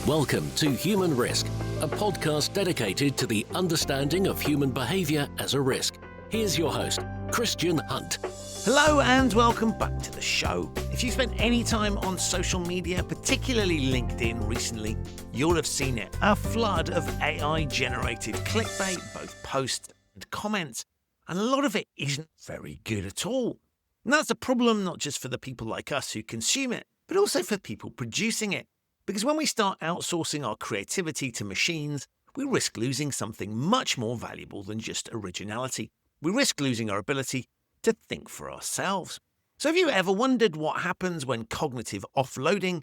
Welcome to Human Risk, a podcast dedicated to the understanding of human behaviour as a risk. Here's your host, Christian Hunt. Hello and welcome back to the show. If you spent any time on social media, particularly LinkedIn recently, you'll have seen it. A flood of AI-generated clickbait, both posts and comments, and a lot of it isn't very good at all. And that's a problem not just for the people like us who consume it, but also for people producing it. Because when we start outsourcing our creativity to machines, we risk losing something much more valuable than just originality. We risk losing our ability to think for ourselves. So have you ever wondered what happens when cognitive offloading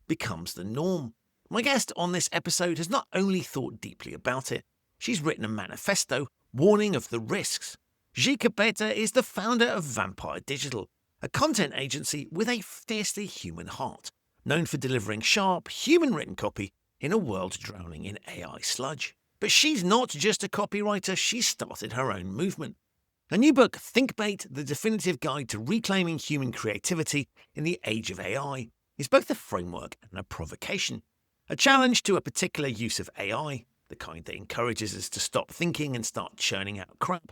becomes the norm? My guest on this episode has not only thought deeply about it, she's written a manifesto warning of the risks. Zsike Peter is the founder of Vampire Digital, a content agency with a fiercely human heart, known for delivering sharp, human-written copy in a world drowning in AI sludge. But she's not just a copywriter, she's started her own movement. Her new book, Thinkbait, The Definitive Guide to Reclaiming Human Creativity in the Age of AI, is both a framework and a provocation. A challenge to a particular use of AI, the kind that encourages us to stop thinking and start churning out crap.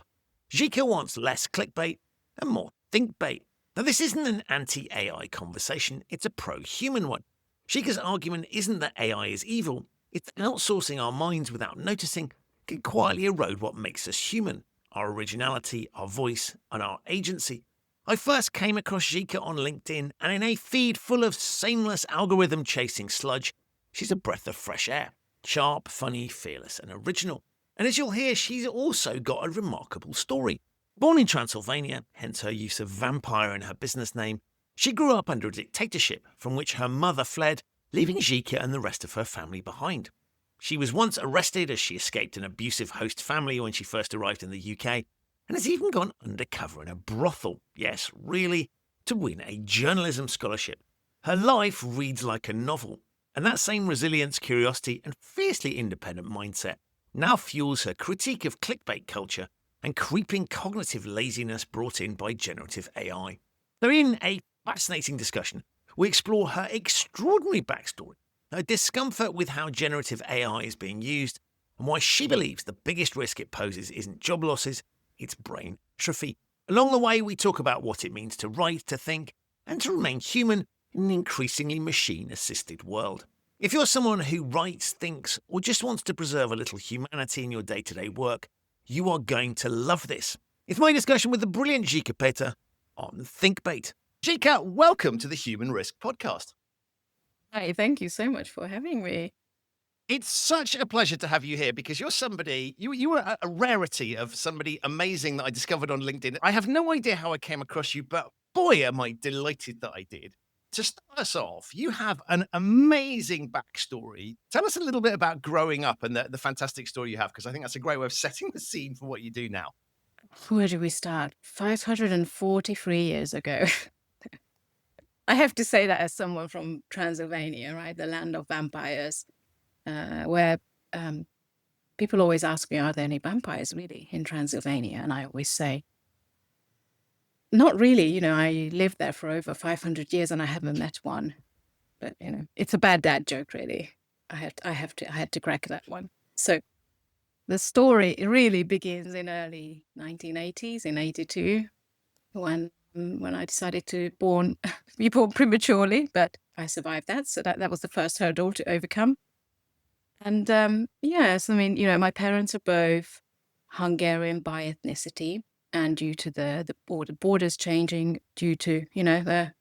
Zsike wants less clickbait and more thinkbait. Now, this isn't an anti-AI conversation, it's a pro-human one. Zsike's argument isn't that AI is evil, it's outsourcing our minds without noticing can quietly erode what makes us human, our originality, our voice, and our agency. I first came across Zsike on LinkedIn, and in a feed full of sameness algorithm-chasing sludge, she's a breath of fresh air. Sharp, funny, fearless, and original. And as you'll hear, she's also got a remarkable story. Born in Transylvania, hence her use of vampire in her business name, she grew up under a dictatorship from which her mother fled, leaving Zsike and the rest of her family behind. She was once arrested as she escaped an abusive host family when she first arrived in the UK, and has even gone undercover in a brothel, yes, really, to win a journalism scholarship. Her life reads like a novel, and that same resilience, curiosity, and fiercely independent mindset now fuels her critique of clickbait culture and creeping cognitive laziness brought in by generative AI. So in a fascinating discussion, we explore her extraordinary backstory, her discomfort with how generative AI is being used, and why she believes the biggest risk it poses isn't job losses, it's brain atrophy. Along the way, we talk about what it means to write, to think, and to remain human in an increasingly machine-assisted world. If you're someone who writes, thinks, or just wants to preserve a little humanity in your day-to-day work, you are going to love this. It's my discussion with the brilliant Zsike Peter on Thinkbait. Zsike, welcome to the Human Risk Podcast. Hi, thank you so much for having me. It's such a pleasure to have you here because you're somebody, you were a rarity of somebody amazing that I discovered on LinkedIn. I have no idea how I came across you, but boy, am I delighted that I did. To start us off, you have an amazing backstory. Tell us a little bit about growing up and the fantastic story you have, because I think that's a great way of setting the scene for what you do now. Where do we start? 543 years ago. I have to say that as someone from Transylvania, right, the land of vampires, where people always ask me, are there any vampires really in Transylvania? And I always say, not really. I lived there for over 500 years and I haven't met one. But, it's a bad dad joke, really. I had to crack that one. So the story really begins in early 1980s, in 82, when I decided to be born prematurely, but I survived that. So that was the first hurdle to overcome. And yes, my parents are both Hungarian by ethnicity. And due to the borders changing, due to, the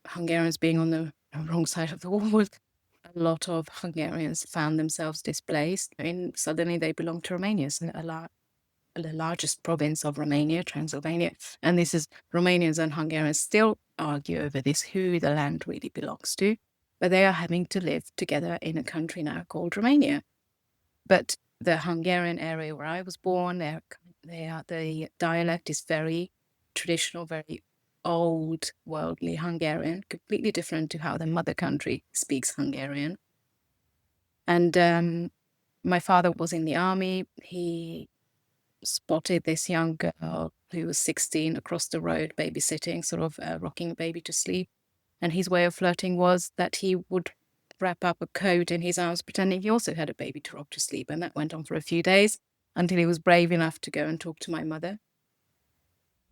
Hungarians being on the wrong side of the wall, a lot of Hungarians found themselves displaced. Suddenly they belong to Romania, so the largest province of Romania, Transylvania. And this is Romanians and Hungarians still argue over this, who the land really belongs to. But they are having to live together in a country now called Romania. But the Hungarian area where I was born, the dialect is very traditional, very old, worldly Hungarian, completely different to how the mother country speaks Hungarian. And my father was in the army. He spotted this young girl who was 16 across the road, babysitting, sort of rocking a baby to sleep. And his way of flirting was that he would wrap up a coat in his arms, pretending he also had a baby to rock to sleep. And that went on for a few days until he was brave enough to go and talk to my mother.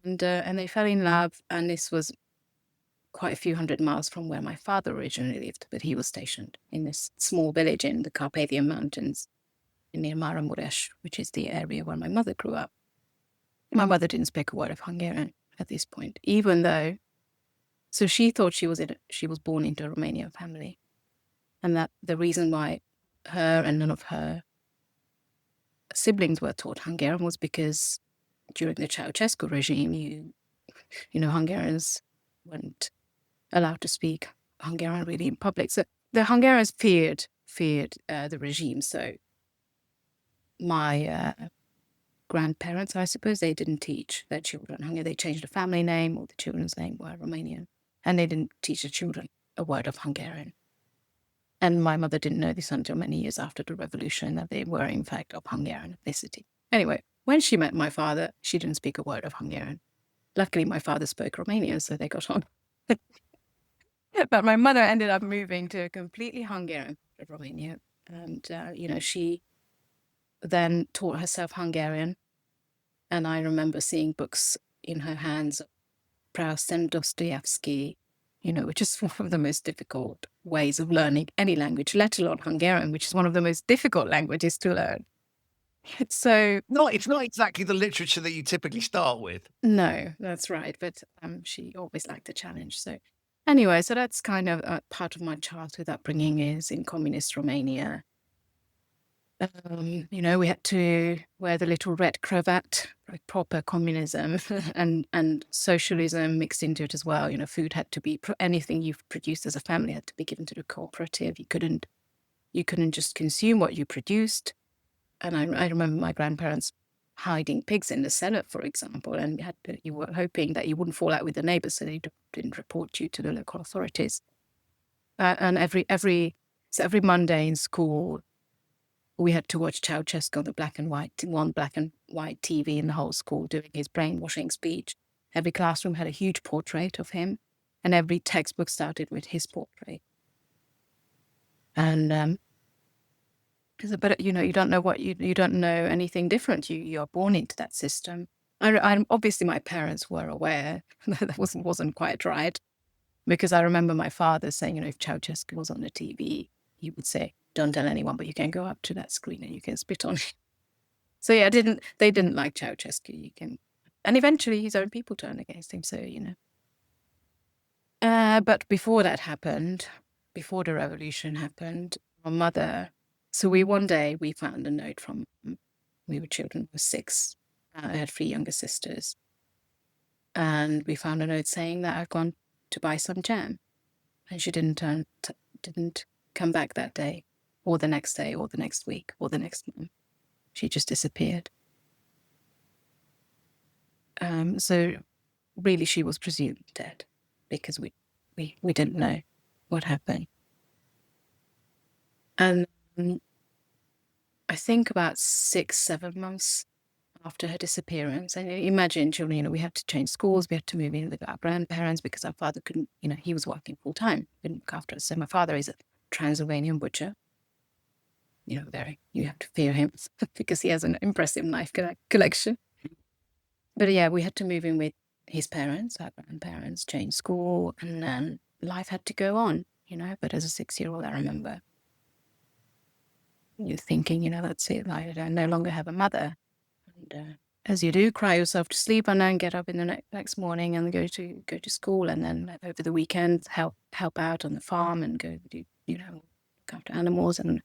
And they fell in love, and this was quite a few hundred miles from where my father originally lived, but he was stationed in this small village in the Carpathian Mountains near Maramuresh, which is the area where my mother grew up. My mother didn't speak a word of Hungarian at this point, even though, so she thought she was born into a Romanian family, and that the reason why her and none of her siblings were taught Hungarian was because during the Ceausescu regime, you know, Hungarians weren't allowed to speak Hungarian really in public. So the Hungarians feared the regime. So my grandparents, I suppose, they didn't teach their children Hungarian. They changed the family name, or the children's name were Romanian, and they didn't teach the children a word of Hungarian. And my mother didn't know this until many years after the revolution, that they were in fact of Hungarian ethnicity. Anyway, when she met my father, she didn't speak a word of Hungarian. Luckily, my father spoke Romanian, so they got on. But my mother ended up moving to a completely Hungarian part of Romania. And, you know, she then taught herself Hungarian. And I remember seeing books in her hands, Proust and Dostoevsky, you know, which is one of the most difficult ways of learning any language, let alone Hungarian, which is one of the most difficult languages to learn. So It's not exactly the literature that you typically start with. no, that's right. But she always liked a challenge. So anyway, so that's kind of part of my childhood upbringing is in communist Romania. You know, we had to wear the little red cravat, like proper communism, and socialism mixed into it as well. You know, food had to be anything you've produced as a family had to be given to the cooperative. You couldn't just consume what you produced. And I remember my grandparents hiding pigs in the cellar, for example, and you were hoping that you wouldn't fall out with the neighbors, so they didn't report you to the local authorities. And every Monday in school, we had to watch Ceausescu on the black and white TV in the whole school doing his brainwashing speech. Every classroom had a huge portrait of him, and every textbook started with his portrait. And but you know, you don't know what you don't know anything different. You are born into that system. I obviously my parents were aware that wasn't quite right, because I remember my father saying, you know, if Ceausescu was on the TV, he would say, "Don't tell anyone, but you can go up to that screen and you can spit on it." So yeah, they didn't like Ceausescu. And eventually his own people turned against him. So you know. But before that happened, before the revolution happened, my mother. So one day we found a note from. We were children. We were 6. I had 3 younger sisters, and we found a note saying that I'd gone to buy some jam, and she didn't come back that day, or the next day, or the next week, or the next month. She just disappeared. So really, she was presumed dead, because we didn't know what happened. And I think about 6-7 months after her disappearance, and imagine children, you know, we had to change schools, we had to move in with our grandparents because our father couldn't, you know, he was working full time, couldn't look after us. So my father is a Transylvanian butcher. You know, you have to fear him because he has an impressive knife collection. But yeah, we had to move in with his parents, our grandparents, change school, and then life had to go on, you know. But as a 6-year-old, I remember you're thinking, you know, that's it, like, I no longer have a mother. And as you do, cry yourself to sleep and then get up in the next morning and go to school, and then over the weekend help out on the farm and go do, you know, look after animals. And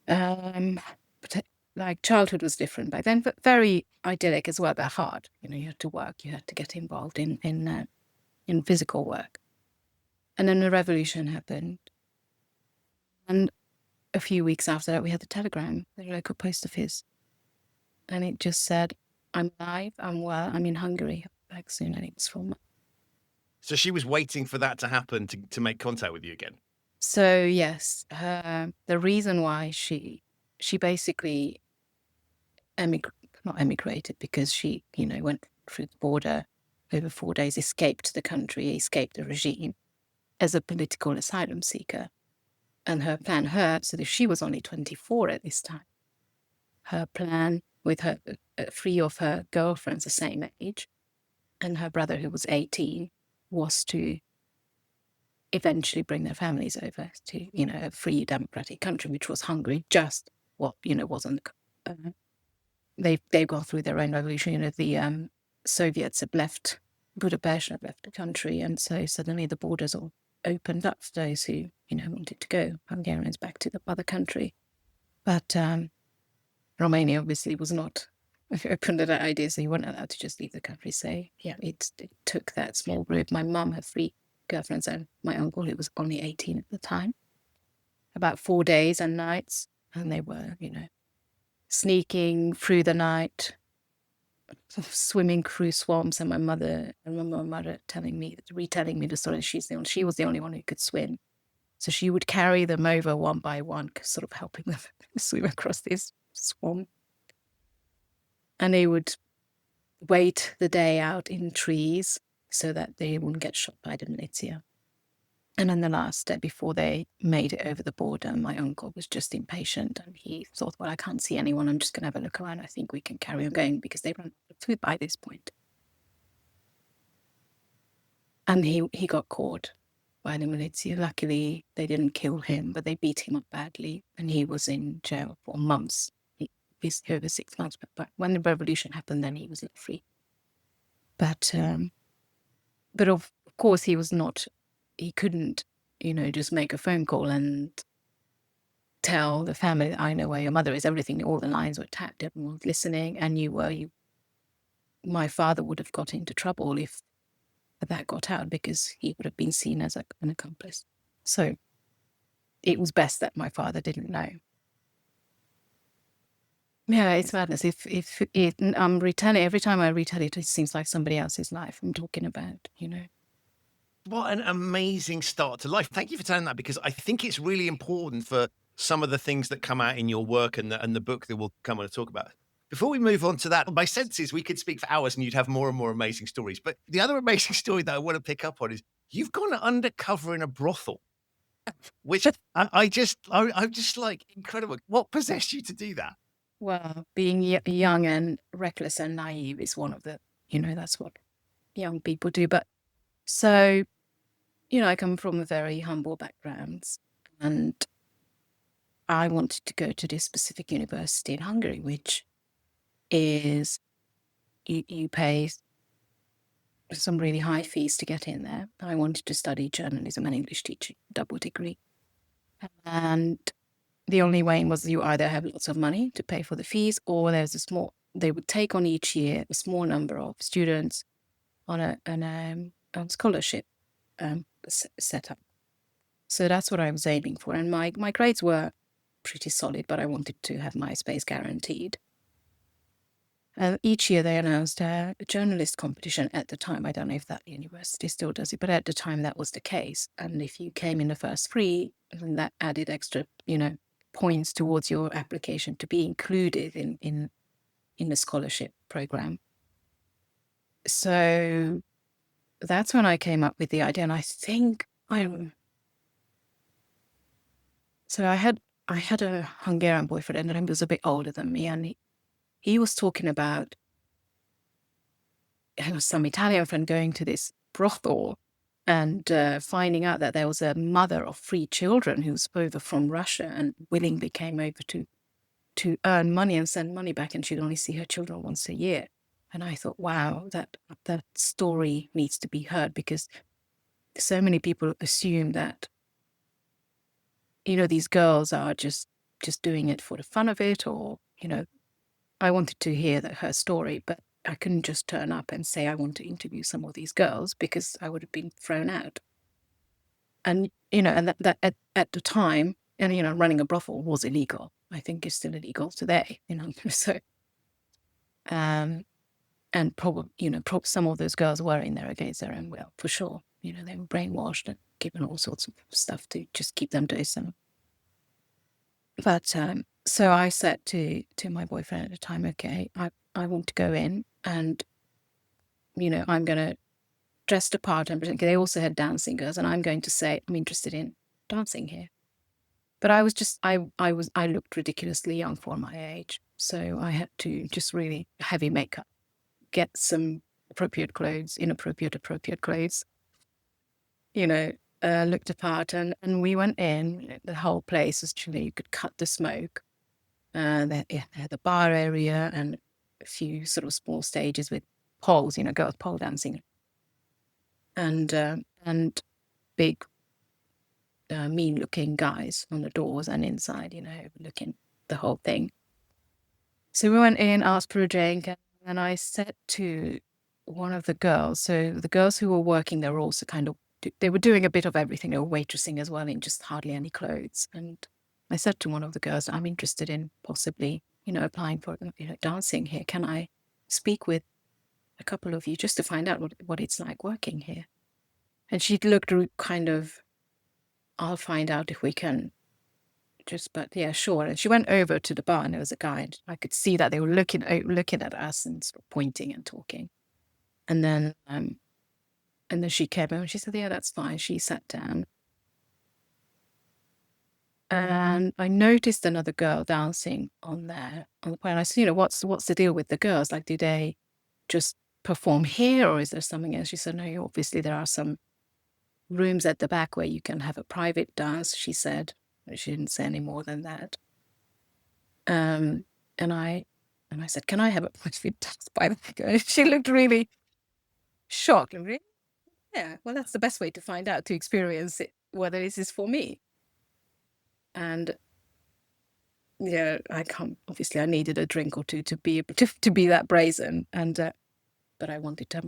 but like childhood was different back then, but very idyllic as well, but hard. You know, you had to work, you had to get involved in physical work. And then the revolution happened, and a few weeks after that, we had the telegram, the local post office, and it just said, "I'm alive, I'm well, I'm in Hungary, back soon." And it was from. So she was waiting for that to happen to make contact with you again. So yes, the reason why she basically not emigrated, because she, you know, went through the border over 4 days, escaped the country, escaped the regime as a political asylum seeker. And her plan, so that she was only 24 at this time. Her plan with her 3 of her girlfriends the same age, and her brother who was 18, was to eventually bring their families over to, a free democratic country, which was Hungary, just what, wasn't. They've gone through their own revolution. The Soviets had left Budapest, had left the country, and so suddenly the borders all opened up for those who, wanted to go, Hungarians, back to the mother country. But Romania obviously was not open to that idea, so you weren't allowed to just leave the country. So yeah, it took that small group. My mum had 3 girlfriends and my uncle, who was only 18 at the time, about 4 days and nights, and they were, sneaking through the night, swimming through swamps. And my mother retelling me the story. She was the only one who could swim, so she would carry them over one by one, sort of helping them swim across this swamp. And they would wait the day out in trees so that they wouldn't get shot by the militia. And on the last day before they made it over the border, my uncle was just impatient, and he thought, well, I can't see anyone. I'm just going to have a look around. I think we can carry on going, because they run out of food by this point. And he got caught by the militia. Luckily, they didn't kill him, but they beat him up badly, and he was in jail for months, over 6 months. But when the revolution happened, then he was let free. But of course, he couldn't, just make a phone call and tell the family, I know where your mother is. Everything, all the lines were tapped, everyone was listening, and my father would have got into trouble if that got out, because he would have been seen as an accomplice. So it was best that my father didn't know. Yeah, it's madness. If I'm retelling, every time I retell it, it seems like somebody else's life I'm talking about, What an amazing start to life. Thank you for telling that, because I think it's really important for some of the things that come out in your work and the book that we'll come on to talk about. Before we move on to that, my sense is we could speak for hours and you'd have more and more amazing stories. But the other amazing story that I want to pick up on is you've gone undercover in a brothel, which I'm just like, incredible. What possessed you to do that? Well, being young and reckless and naive is one of the, that's what young people do. But so, I come from a very humble background, and I wanted to go to this specific university in Hungary, which is, you pay some really high fees to get in there. I wanted to study journalism and English teaching, double degree. And the only way was you either have lots of money to pay for the fees, or they would take on each year a small number of students on a scholarship setup. So that's what I was aiming for. And my grades were pretty solid, but I wanted to have my space guaranteed. Each year they announced a journalist competition at the time. I don't know if that university still does it, but at the time that was the case. And if you came in the first 3, then that added extra, points towards your application to be included in the scholarship program. So that's when I came up with the idea, and I think so I had a Hungarian boyfriend, and he was a bit older than me, and he was talking about some Italian friend going to this brothel and finding out that there was a mother of 3 children who was over from Russia and willingly came over to earn money and send money back, and she'd only see her children once a year. And I thought, wow, that story needs to be heard, because so many people assume that, these girls are just doing it for the fun of it, or, I wanted to hear her story, but I couldn't just turn up and say I want to interview some of these girls, because I would have been thrown out. And, and that at the time, and, running a brothel was illegal. I think it's still illegal today, so, and probably, some of those girls were in there against their own will, for sure. They were brainwashed and given all sorts of stuff to just keep them docile. But so I said to my boyfriend at the time, okay, I want to go in, and, I'm going to dress the part and present. They also had dancing girls, and I'm going to say, I'm interested in dancing here. But I looked ridiculously young for my age. So I had to just really heavy makeup, get some appropriate clothes, appropriate clothes, looked apart. And we went in. The whole place was chilly. You could cut the smoke. They had the bar area and a few sort of small stages with poles, girls pole dancing. And big, mean-looking guys on the doors and inside, overlooking the whole thing. So we went in, asked for a drink, and I said to one of the girls, so the girls who were working there were also they were doing a bit of everything. They were waitressing as well in just hardly any clothes. And I said to one of the girls, I'm interested in possibly, applying for, dancing here. Can I speak with a couple of you just to find out what it's like working here? And she looked kind of, I'll find out if we can. But yeah, sure. And she went over to the bar, and there was a guy, and I could see that they were looking at us and sort of pointing and talking. And then she came over and she said, yeah, that's fine. She sat down. And I noticed another girl dancing on the point. I said, what's the deal with the girls? Like, do they just perform here, or is there something else? She said, no, obviously there are some rooms at the back where you can have a private dance, she said. She didn't say any more than that. And I said, can I have a private dance by the back? She looked really shocked. And really, yeah, well, that's the best way to find out, to experience it, whether this is for me. And yeah, obviously I needed a drink or two to be able to be that brazen. But I wanted to have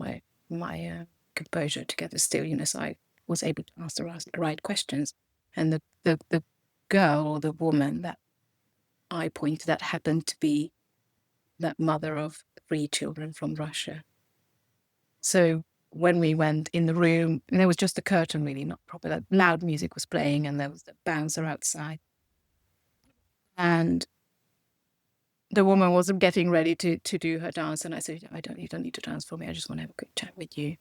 my composure together still, so I was able to ask the right questions. And the girl or the woman that I pointed at happened to be that mother of 3 children from Russia. So when we went in the room, and there was just a curtain, really not proper. That loud music was playing, and there was the bouncer outside. And the woman wasn't getting ready to do her dance, and I said, you don't need to dance for me. I just want to have a quick chat with you.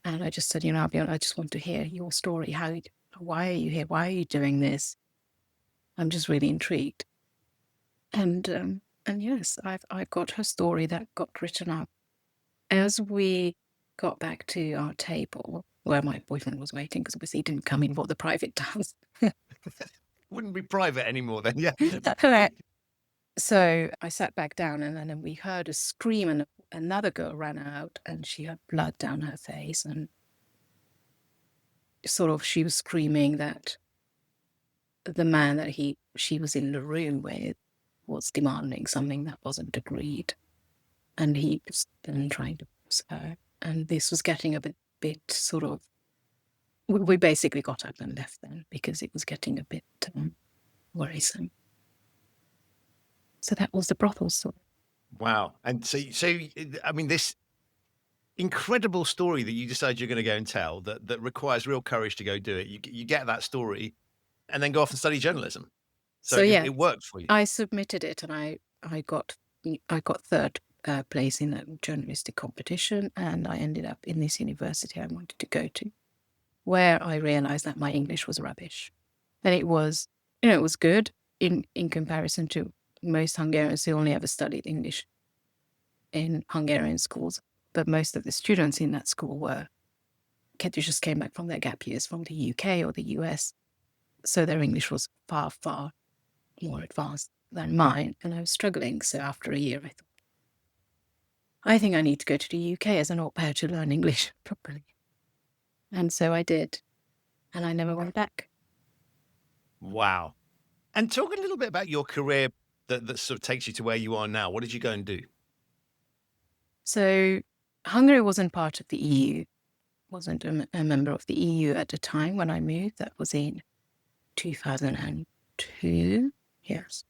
And I just said, I just want to hear your story. Why are you here? Why are you doing this? I'm just really intrigued. And yes, I've got her story that got written up. As we got back to our table, where my boyfriend was waiting, because obviously he didn't come in for the private dance. Wouldn't be private anymore then, yeah. So I sat back down, and then we heard a scream, and another girl ran out, and she had blood down her face, and sort of she was screaming that the man that she was in the room with was demanding something that wasn't agreed, and he was then trying to force her. And this was getting a bit sort of. We basically got up and left then, because it was getting a bit worrisome. So that was the brothel story. Wow. And so I mean, this incredible story that you decide you're going to go and tell, that requires real courage to go do it. You get that story and then go off and study journalism. So yeah, it worked for you. I submitted it, and I got third place in a journalistic competition, and I ended up in this university I wanted to go to, where I realized that my English was rubbish. And it was, it was good in comparison to most Hungarians who only ever studied English in Hungarian schools. But most of the students in that school just came back from their gap years from the UK or the US. So their English was far, far more advanced than mine. And I was struggling. So after a year, I thought, I think I need to go to the UK as an au pair to learn English properly. And so I did. And I never went back. Wow. And talk a little bit about your career that sort of takes you to where you are now. What did you go and do? So Hungary wasn't part of the EU, wasn't a member of the EU at the time when I moved. That was in 2002, yes,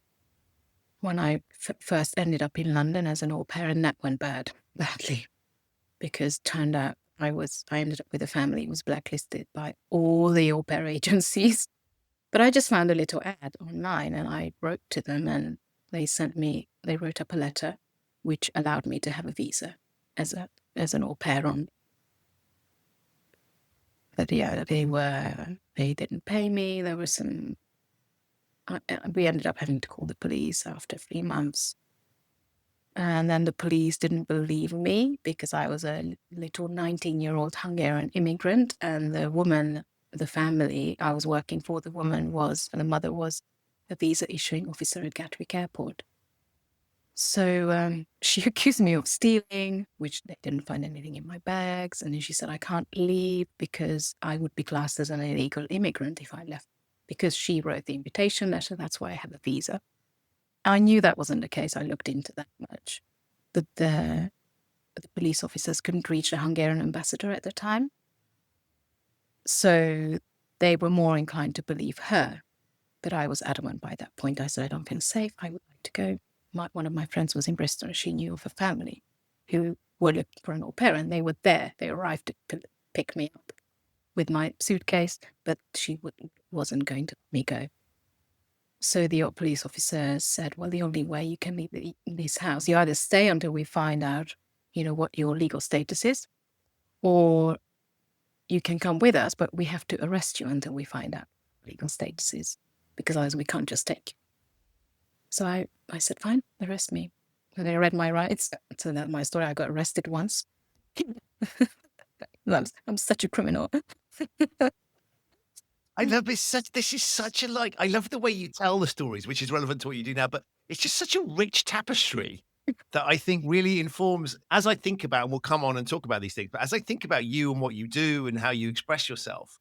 when I first ended up in London as an au pair, and that went badly, because turned out I ended up with a family who was blacklisted by all the au pair agencies. But I just found a little ad online, and I wrote to them, and they wrote up a letter which allowed me to have a visa as an au pair on. But yeah, they didn't pay me. There were some we ended up having to call the police after 3 months. And then the police didn't believe me because I was a little 19-year-old Hungarian immigrant. And the family I was working for, the mother was a visa issuing officer at Gatwick Airport. So she accused me of stealing, which they didn't find anything in my bags. And then she said I can't leave because I would be classed as an illegal immigrant if I left. Because she wrote the invitation letter, that's why I have a visa. I knew that wasn't the case. I looked into that much. But the police officers couldn't reach the Hungarian ambassador at the time. So they were more inclined to believe her. But I was adamant by that point. I said, I don't feel safe. I would like to go. One of my friends was in Bristol and she knew of a family who were looking for an au pair, and they were there. They arrived to pick me up with my suitcase, but she wasn't going to let me go. So the police officer said, well, the only way you can leave this house, you either stay until we find out, what your legal status is, or you can come with us, but we have to arrest you until we find out what legal status is, because otherwise we can't just take you. So I said, fine, arrest me. And they read my rights. So that's my story. I got arrested once. I'm such a criminal. I love this. This is such a I love the way you tell the stories, which is relevant to what you do now. But it's just such a rich tapestry that I think really informs, as I think about, and we'll come on and talk about these things, but as I think about you and what you do and how you express yourself,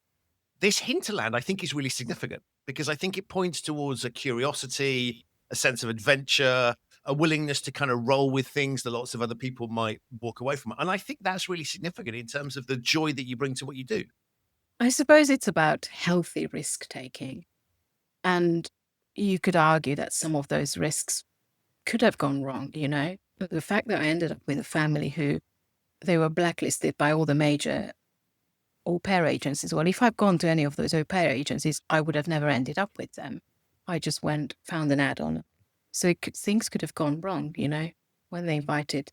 this hinterland I think is really significant because I think it points towards a curiosity, a sense of adventure, a willingness to kind of roll with things that lots of other people might walk away from. And I think that's really significant in terms of the joy that you bring to what you do. I suppose it's about healthy risk-taking. And you could argue that some of those risks could have gone wrong, But the fact that I ended up with a family who they were blacklisted by all the major au pair agencies. Well, if I'd gone to any of those au pair agencies, I would have never ended up with them. I just found an ad on. So things could have gone wrong, when they invited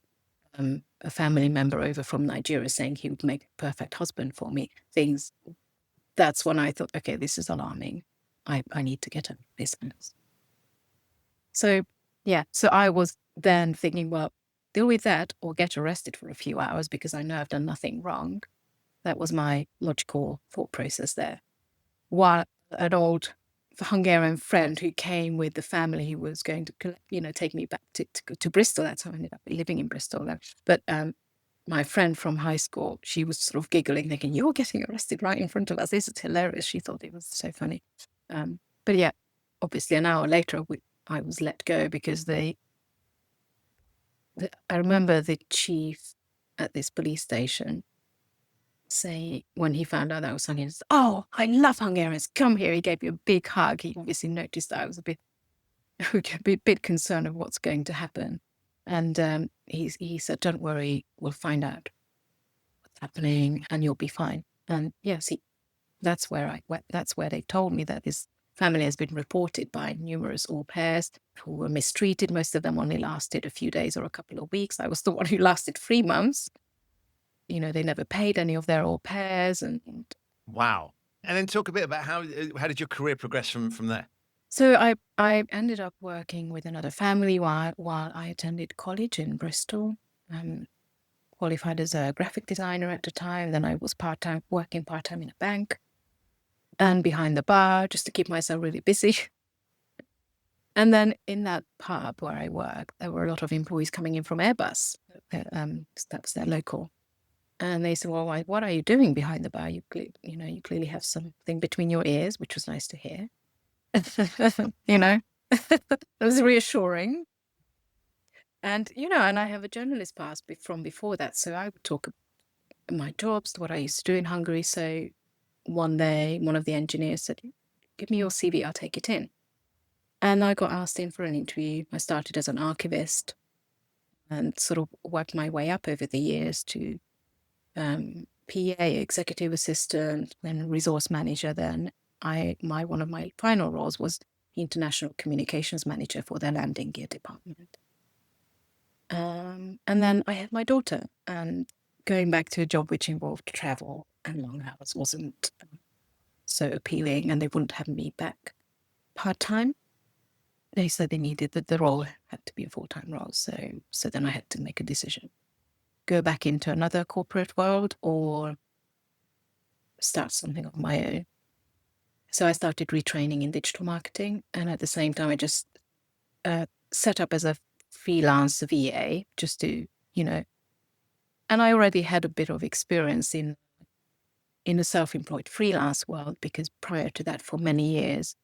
a family member over from Nigeria saying he would make a perfect husband for me. That's when I thought, okay, this is alarming. I need to get a business. So, yeah. So I was then thinking, well, deal with that or get arrested for a few hours because I know I've done nothing wrong. That was my logical thought process there. While an old Hungarian friend who came with the family who was going to, take me back to Bristol. That's how I ended up living in Bristol. But my friend from high school, she was sort of giggling, thinking, you're getting arrested right in front of us. This is hilarious. She thought it was so funny. But yeah, obviously an hour later, I was let go because I remember the chief at this police station say when he found out that I was Hungarian, oh, I love Hungarians. Come here. He gave me a big hug. He obviously noticed that I was a bit concerned of what's going to happen. And he said, don't worry, we'll find out what's happening and you'll be fine. And yes, that's where they told me that this family has been reported by numerous au pairs who were mistreated. Most of them only lasted a few days or a couple of weeks. I was the one who lasted 3 months. They never paid any of their au pairs. And wow. And then talk a bit about how did your career progress from there? So I ended up working with another family while I attended college in Bristol. Qualified as a graphic designer at the time. Then I was working part-time in a bank and behind the bar just to keep myself really busy. And then in that pub where I worked, there were a lot of employees coming in from Airbus. That was their local. And they said, well, what are you doing behind the bar? You clearly have something between your ears, which was nice to hear. It was reassuring. And, and I have a journalist pass from before that. So I would talk about my jobs, what I used to do in Hungary. So one day, one of the engineers said, give me your CV, I'll take it in. And I got asked in for an interview. I started as an archivist and sort of worked my way up over the years to PA, executive assistant, then resource manager. Then one of my final roles was international communications manager for their landing gear department. And then I had my daughter, and going back to a job which involved travel and long hours wasn't so appealing, and they wouldn't have me back part-time. they said they needed that the role had to be a full-time role. So then I had to make a decision: go back into another corporate world or start something of my own. So I started retraining in digital marketing, and at the same time, I just set up as a freelance VA just to, and I already had a bit of experience in the self-employed freelance world, because prior to that, for many years,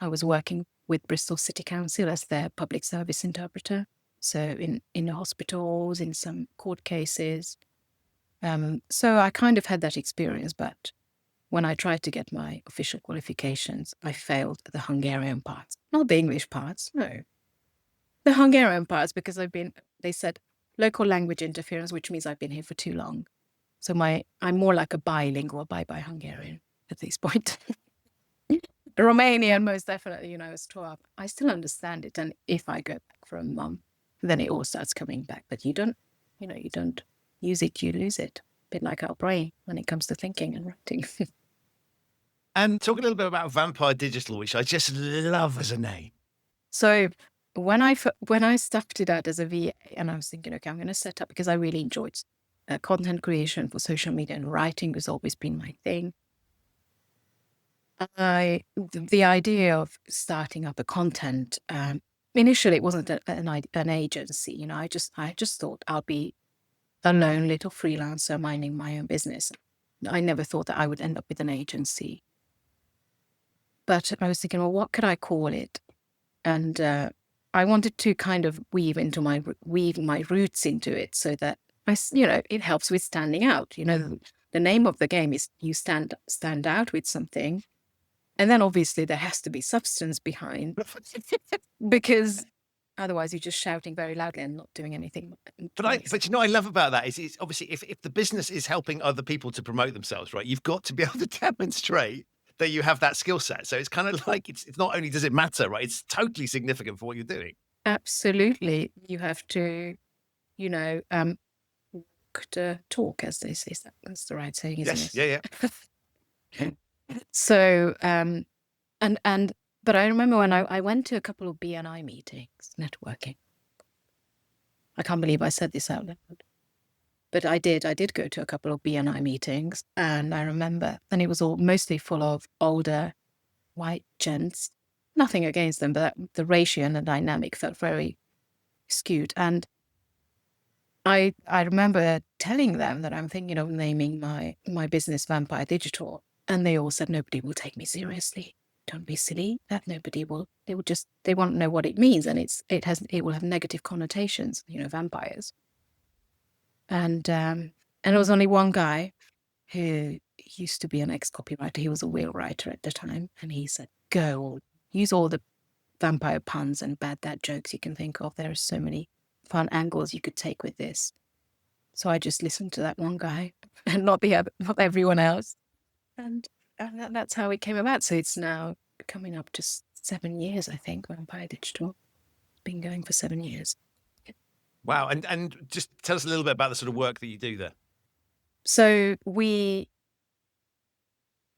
I was working with Bristol City Council as their public service interpreter. So in the hospitals, in some court cases. So I kind of had that experience, but when I tried to get my official qualifications, I failed the Hungarian parts. Not the English parts, no. The Hungarian parts, because they said local language interference, which means I've been here for too long. So I'm more like a bilingual, bye-bye Hungarian at this point. Romanian, most definitely, I was taught up. I still understand it. And if I go back for a month, then it all starts coming back. But you don't use it, you lose it. A bit like our brain when it comes to thinking and writing. And talk a little bit about Vampire Digital, which I just love as a name. So when I started out as a VA, and I was thinking, okay, I'm going to set up, because I really enjoyed content creation for social media, and writing has always been my thing. The idea of starting up a content, initially it wasn't an agency. I just thought I'll be a lone little freelancer minding my own business. I never thought that I would end up with an agency. But I was thinking, well, what could I call it? And I wanted to kind of weave my roots into it, so that it helps with standing out. The name of the game is you stand out with something, and then obviously there has to be substance behind, because otherwise you're just shouting very loudly and not doing anything. But I love about that is obviously if the business is helping other people to promote themselves, right, you've got to be able to demonstrate that you have that skill set. So it's kind of like, it's not only does it matter, right? It's totally significant for what you're doing. Absolutely. You have to, walk the talk, as they say. That's the right saying, isn't it? Yeah. So, but I remember when I went to a couple of BNI meetings, networking. I can't believe I said this out loud. But I did go to a couple of BNI meetings, and I remember, and it was all mostly full of older white gents. Nothing against them, but the ratio and the dynamic felt very skewed. And I remember telling them that I'm thinking of naming my business Vampire Digital, and they all said, nobody will take me seriously. Don't be silly. That nobody will. They won't know what it means, and it will have negative connotations. Vampires. And there was only one guy who used to be an ex-copywriter. He was a wheel writer at the time, and he said, "Go, use all the vampire puns and bad dad jokes you can think of. There are so many fun angles you could take with this." So I just listened to that one guy, and not everyone else, and that's how it came about. So it's now coming up to 7 years, I think. Vampire Digital, it's been going for 7 years. Wow. And just tell us a little bit about the sort of work that you do there. So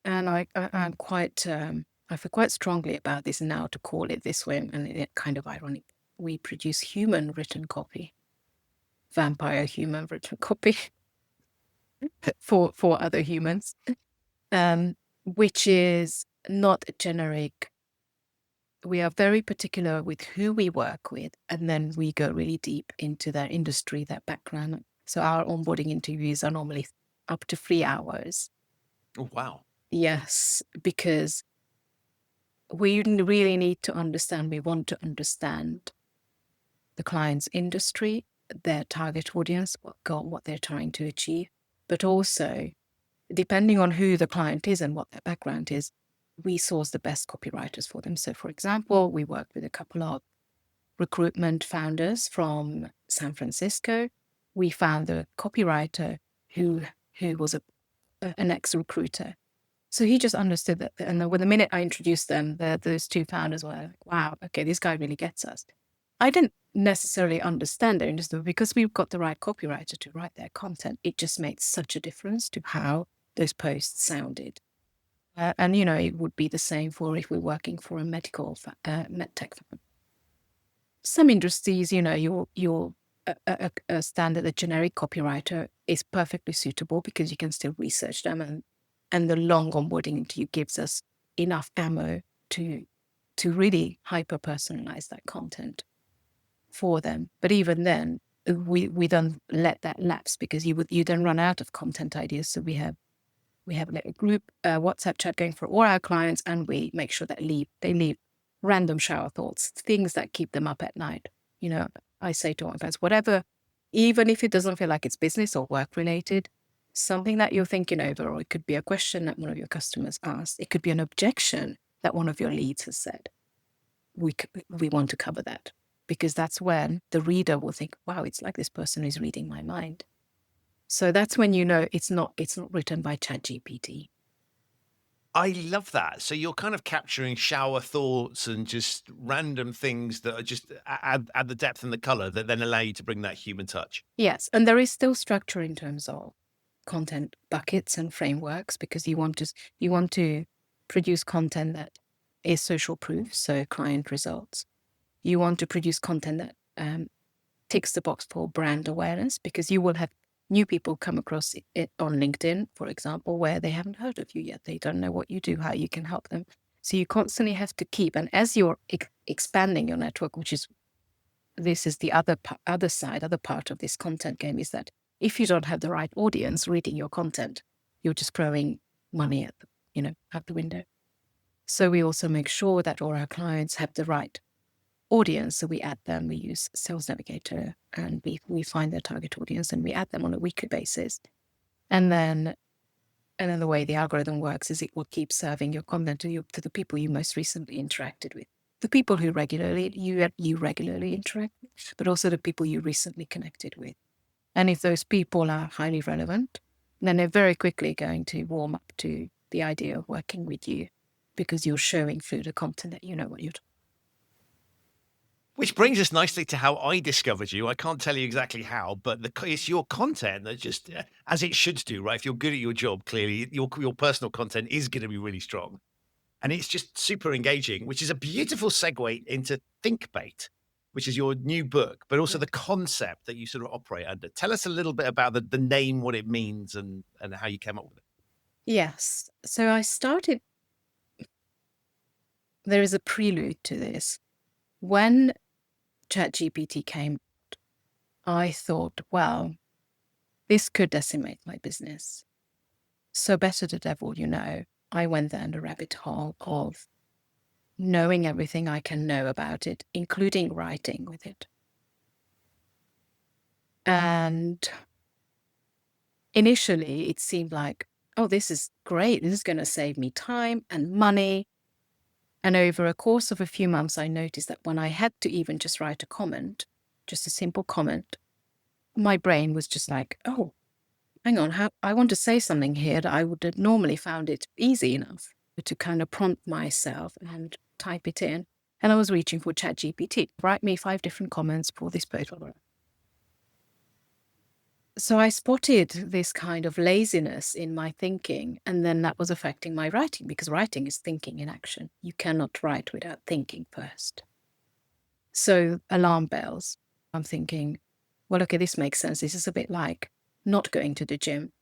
I'm quite, I feel quite strongly about this now to call it this way, and it's kind of ironic. We produce human written copy, vampire human written copy for other humans, which is not generic. We are very particular with who we work with, and then we go really deep into their industry, their background. So our onboarding interviews are normally up to 3 hours. Oh, wow. Yes, because we really need to understand, we want to understand the client's industry, their target audience, what they're trying to achieve, but also, depending on who the client is and what their background is, we source the best copywriters for them. So, for example, we worked with a couple of recruitment founders from San Francisco. We found a copywriter who was an ex-recruiter. So he just understood that. And the minute I introduced them, those two founders were like, wow, okay, this guy really gets us. I didn't necessarily understand their industry, but because we've got the right copywriter to write their content, it just made such a difference to how those posts sounded. And, it would be the same if we're working for a medtech firm. Some industries, your a standard, a generic copywriter is perfectly suitable because you can still research them, and the long onboarding interview gives us enough ammo to really hyper personalize that content for them. But even then, we don't let that lapse, because you then run out of content ideas. So we have a group WhatsApp chat going for all our clients, and we make sure that they leave random shower thoughts, things that keep them up at night. I say to my clients, whatever, even if it doesn't feel like it's business or work related, something that you're thinking over, or it could be a question that one of your customers asked, it could be an objection that one of your leads has said. We want to cover that, because that's when the reader will think, wow, it's like this person is reading my mind. So that's when it's not written by ChatGPT. I love that. So you're kind of capturing shower thoughts and just random things that are just add the depth and the color that then allow you to bring that human touch. Yes, and there is still structure in terms of content buckets and frameworks, because you want to produce content that is social proof, so client results. You want to produce content that ticks the box for brand awareness, because you will have new people come across it on LinkedIn, for example, where they haven't heard of you yet. They don't know what you do, how you can help them. So you constantly have to keep, and as you're expanding your network, this is the other part of this content game, is that if you don't have the right audience reading your content, you're just throwing money out the window. So we also make sure that all our clients have the right audience. So we add them, we use Sales Navigator, and we find their target audience, and we add them on a weekly basis. And then the way the algorithm works is it will keep serving your content to the people you most recently interacted with, the people who you regularly interact with, but also the people you recently connected with. And if those people are highly relevant, then they're very quickly going to warm up to the idea of working with you, because you're showing through the content that you know what you're talking. Which brings us nicely to how I discovered you. I can't tell you exactly how, but it's your content that just, as it should do, right? If you're good at your job, clearly your personal content is going to be really strong. And it's just super engaging, which is a beautiful segue into Thinkbait, which is your new book, but also the concept that you sort of operate under. Tell us a little bit about the name, what it means, and how you came up with it. Yes. So I started, there is a prelude to this. When ChatGPT came out, I thought, well, this could decimate my business. So better the devil, I went down the rabbit hole of knowing everything I can know about it, including writing with it. And initially it seemed like, oh, this is great. This is going to save me time and money. And over a course of a few months, I noticed that when I had to even just write a comment, just a simple comment, my brain was just like, oh, hang on, I want to say something here that I would have normally found it easy enough to kind of prompt myself and type it in. And I was reaching for ChatGPT, write me 5 different comments for this post. So I spotted this kind of laziness in my thinking, and then that was affecting my writing, because writing is thinking in action. You cannot write without thinking first. So alarm bells. I'm thinking, well, okay, this makes sense. This is a bit like not going to the gym.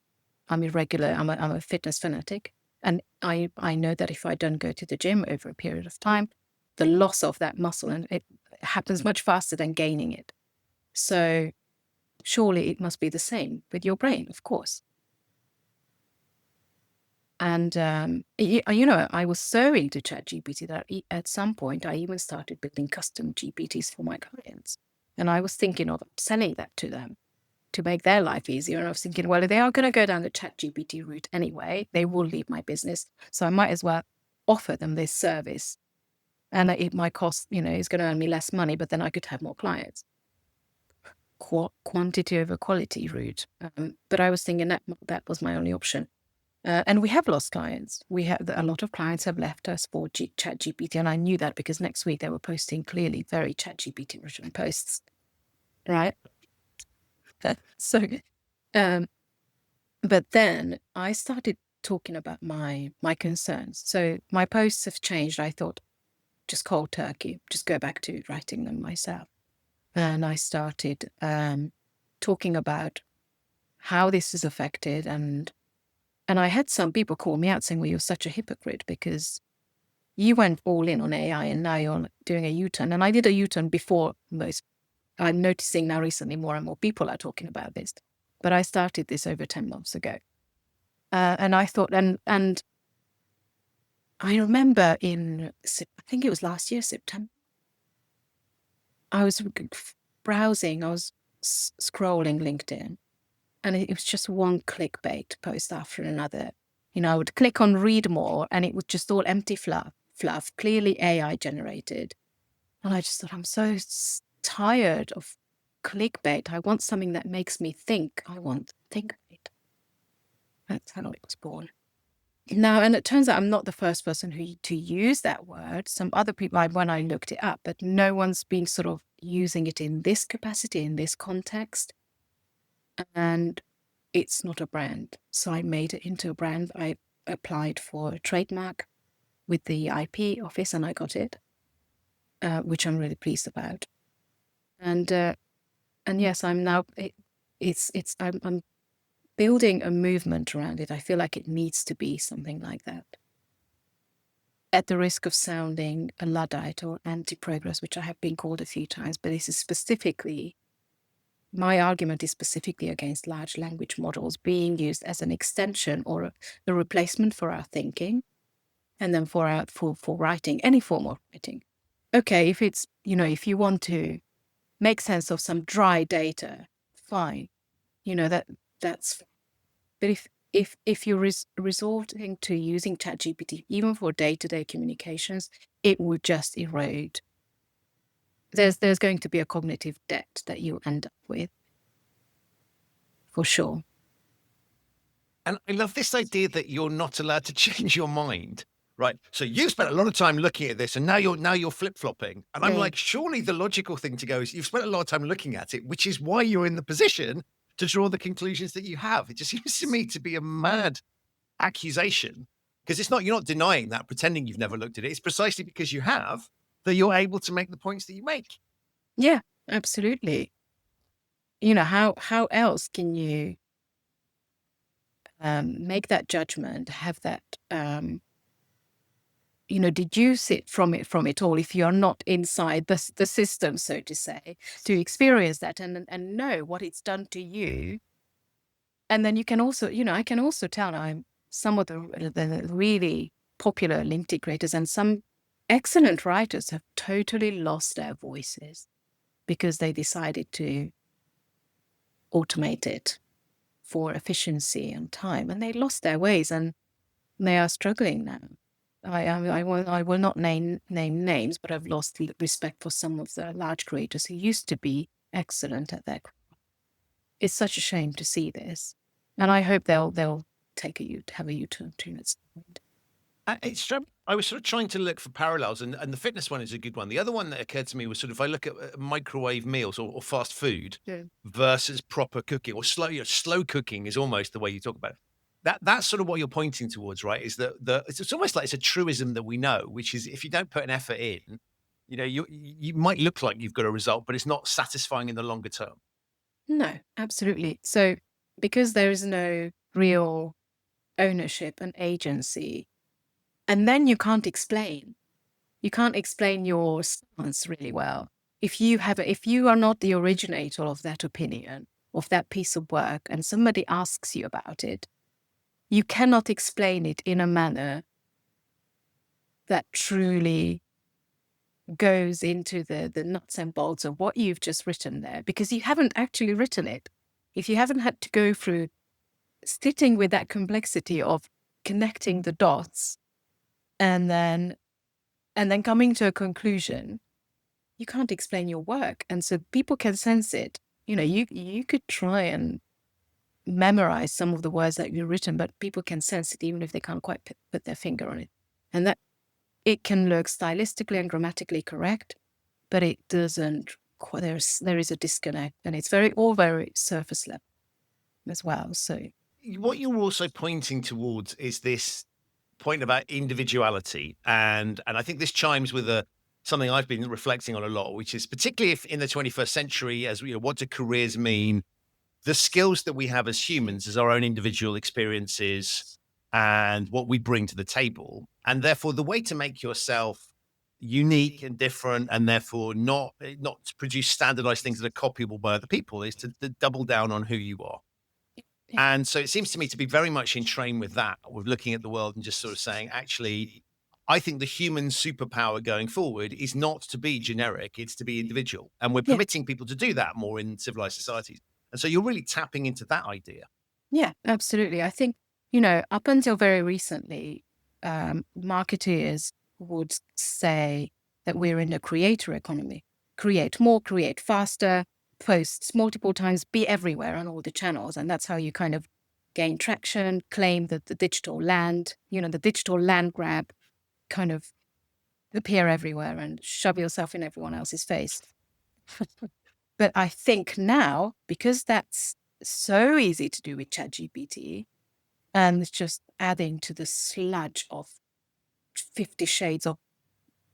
I'm irregular. I'm a fitness fanatic. And I know that if I don't go to the gym over a period of time, the loss of that muscle, and it happens much faster than gaining it. So surely it must be the same with your brain, of course. And, I was so into ChatGPT that at some point I even started building custom GPTs for my clients. And I was thinking of selling that to them to make their life easier. And I was thinking, well, if they are going to go down the ChatGPT route anyway, they will leave my business. So I might as well offer them this service. And it might cost, it's going to earn me less money, but then I could have more clients. Quantity over quality route. But I was thinking that was my only option. And we have lost clients. A lot of clients have left us for ChatGPT, and I knew that because next week they were posting clearly very ChatGPT original posts, right? So, but then I started talking about my concerns. So my posts have changed. I thought just cold turkey, just go back to writing them myself. And I started talking about how this is affected. And I had some people call me out saying, well, you're such a hypocrite because you went all in on AI and now you're doing a U-turn. And I did a U-turn before most. I'm noticing now recently more and more people are talking about this. But I started this over 10 months ago. And I thought, and I remember I think it was last year, September, I was browsing, I was scrolling LinkedIn, and it was just one clickbait post after another. I would click on read more, and it was just all empty fluff, clearly AI generated. And I just thought, I'm so tired of clickbait. I want something that makes me think. I want Thinkbait. That's how it was born. Now, and it turns out I'm not the first person to use that word. Some other people, when I looked it up, but no one's been sort of using it in this capacity, in this context. And it's not a brand. So I made it into a brand. I applied for a trademark with the IP office and I got it, which I'm really pleased about. And yes, I'm now, I'm building a movement around it. I feel like it needs to be something like that. At the risk of sounding a Luddite or anti-progress, which I have been called a few times, but this is specifically, my argument is specifically against large language models being used as an extension or a replacement for our thinking, and then for writing, any form of writing. Okay, if it's, if you want to make sense of some dry data, fine. That's. But if you're resorting to using ChatGPT, even for day-to-day communications, it would just erode. There's going to be a cognitive debt that you end up with, for sure. And I love this idea that you're not allowed to change your mind, right? So you spent a lot of time looking at this, and now you're flip-flopping. And I'm like, surely the logical thing to go is you've spent a lot of time looking at it, which is why you're in the position to draw the conclusions that you have. It just seems to me to be a mad accusation, because you're not denying that, pretending you've never looked at it. It's precisely because you have that you're able to make the points that you make. Yeah, absolutely. How else can you make that judgment, have that, deduce it from it all if you're not inside the system, so to say, to experience that and know what it's done to you. And then you can also, I can also tell some of the really popular LinkedIn creators and some excellent writers have totally lost their voices because they decided to automate it for efficiency and time, and they lost their ways and they are struggling now. I will not name names, but I've lost respect for some of the large creators who used to be excellent at their craft. It's such a shame to see this, and I hope they'll have a U-turn at some point. I was sort of trying to look for parallels, and the fitness one is a good one. The other one that occurred to me was sort of, if I look at microwave meals or fast food versus proper cooking or slow cooking is almost the way you talk about it. That's sort of what you're pointing towards, right? Is that it's almost like it's a truism that we know, which is if you don't put an effort in, you might look like you've got a result, but it's not satisfying in the longer term. No, absolutely. So because there is no real ownership and agency, and then you can't explain your stance really well. If you are not the originator of that opinion, of that piece of work, and somebody asks you about it, you cannot explain it in a manner that truly goes into the nuts and bolts of what you've just written there, because you haven't actually written it. If you haven't had to go through sitting with that complexity of connecting the dots and then coming to a conclusion, you can't explain your work. And so people can sense it. You could try and memorize some of the words that you've written, but people can sense it even if they can't quite put their finger on it. And that it can look stylistically and grammatically correct, but it doesn't. There is a disconnect, and it's all very surface level as well. So what you're also pointing towards is this point about individuality, and I think this chimes with a something I've been reflecting on a lot, which is particularly if in the 21st century, as we, what do careers mean? The skills that we have as humans, as our own individual experiences and what we bring to the table. And therefore, the way to make yourself unique and different, and therefore not to produce standardized things that are copyable by other people, is to double down on who you are. Yeah. And so it seems to me to be very much in train with that, with looking at the world and just sort of saying, actually, I think the human superpower going forward is not to be generic, it's to be individual. And we're Yeah. permitting people to do that more in civilized societies. And so you're really tapping into that idea. Yeah, absolutely. I think, up until very recently, marketeers would say that we're in a creator economy. Create more, create faster, post multiple times, be everywhere on all the channels. And that's how you kind of gain traction, claim that the digital land, the digital land grab, kind of appear everywhere and shove yourself in everyone else's face. But I think now, because that's so easy to do with ChatGPT, and it's just adding to the sludge of 50 shades of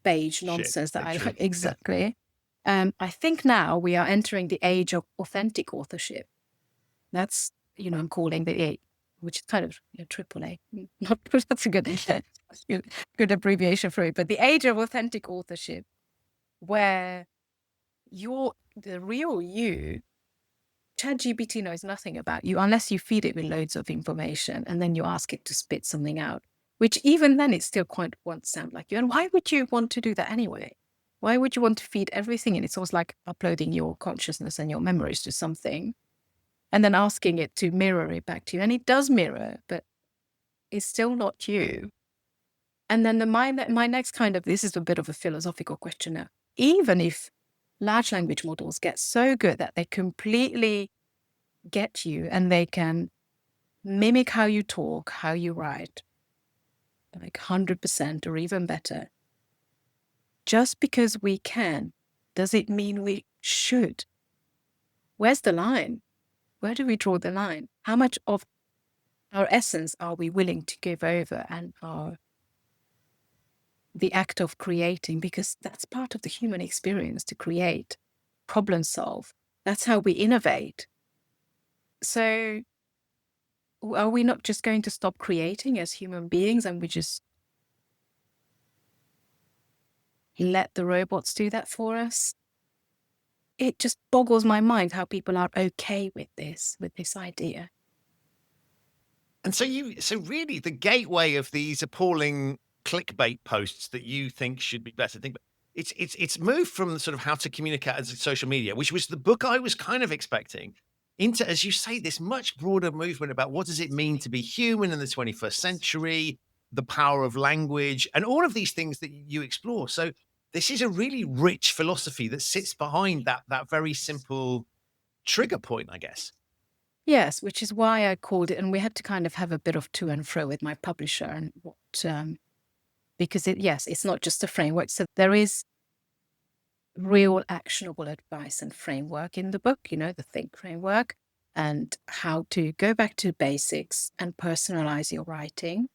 beige nonsense that I literally. like. Exactly. I think now we are entering the age of authentic authorship. That's, I'm calling the age, which is kind of triple A. Not that's a good abbreviation for it, but the age of authentic authorship, where the real you, ChatGPT knows nothing about you unless you feed it with loads of information and then you ask it to spit something out, which even then it still quite won't sound like you. And why would you want to do that anyway? Why would you want to feed everything in? It's almost like uploading your consciousness and your memories to something and then asking it to mirror it back to you. And it does mirror, but it's still not you. And then my next this is a bit of a philosophical question now. Even if large language models get so good that they completely get you and they can mimic how you talk, how you write, like 100% or even better. Just because we can, does it mean we should? Where's the line? Where do we draw the line? How much of our essence are we willing to give over and the act of creating? Because that's part of the human experience, to create, problem solve. That's how we innovate. So are we not just going to stop creating as human beings and we just let the robots do that for us? It just boggles my mind how people are okay with this idea. And so really the gateway of these appalling clickbait posts that you think should be better, it's moved from sort of how to communicate as social media, which was the book I was kind of expecting, into, as you say, this much broader movement about what does it mean to be human in the 21st century, the power of language, and all of these things that you explore. So this is a really rich philosophy that sits behind that very simple trigger point, I guess. Yes, which is why I called it, and we had to kind of have a bit of to and fro with my publisher and because it's not just a framework. So there is real actionable advice and framework in the book, the Think framework, and how to go back to basics and personalize your writing.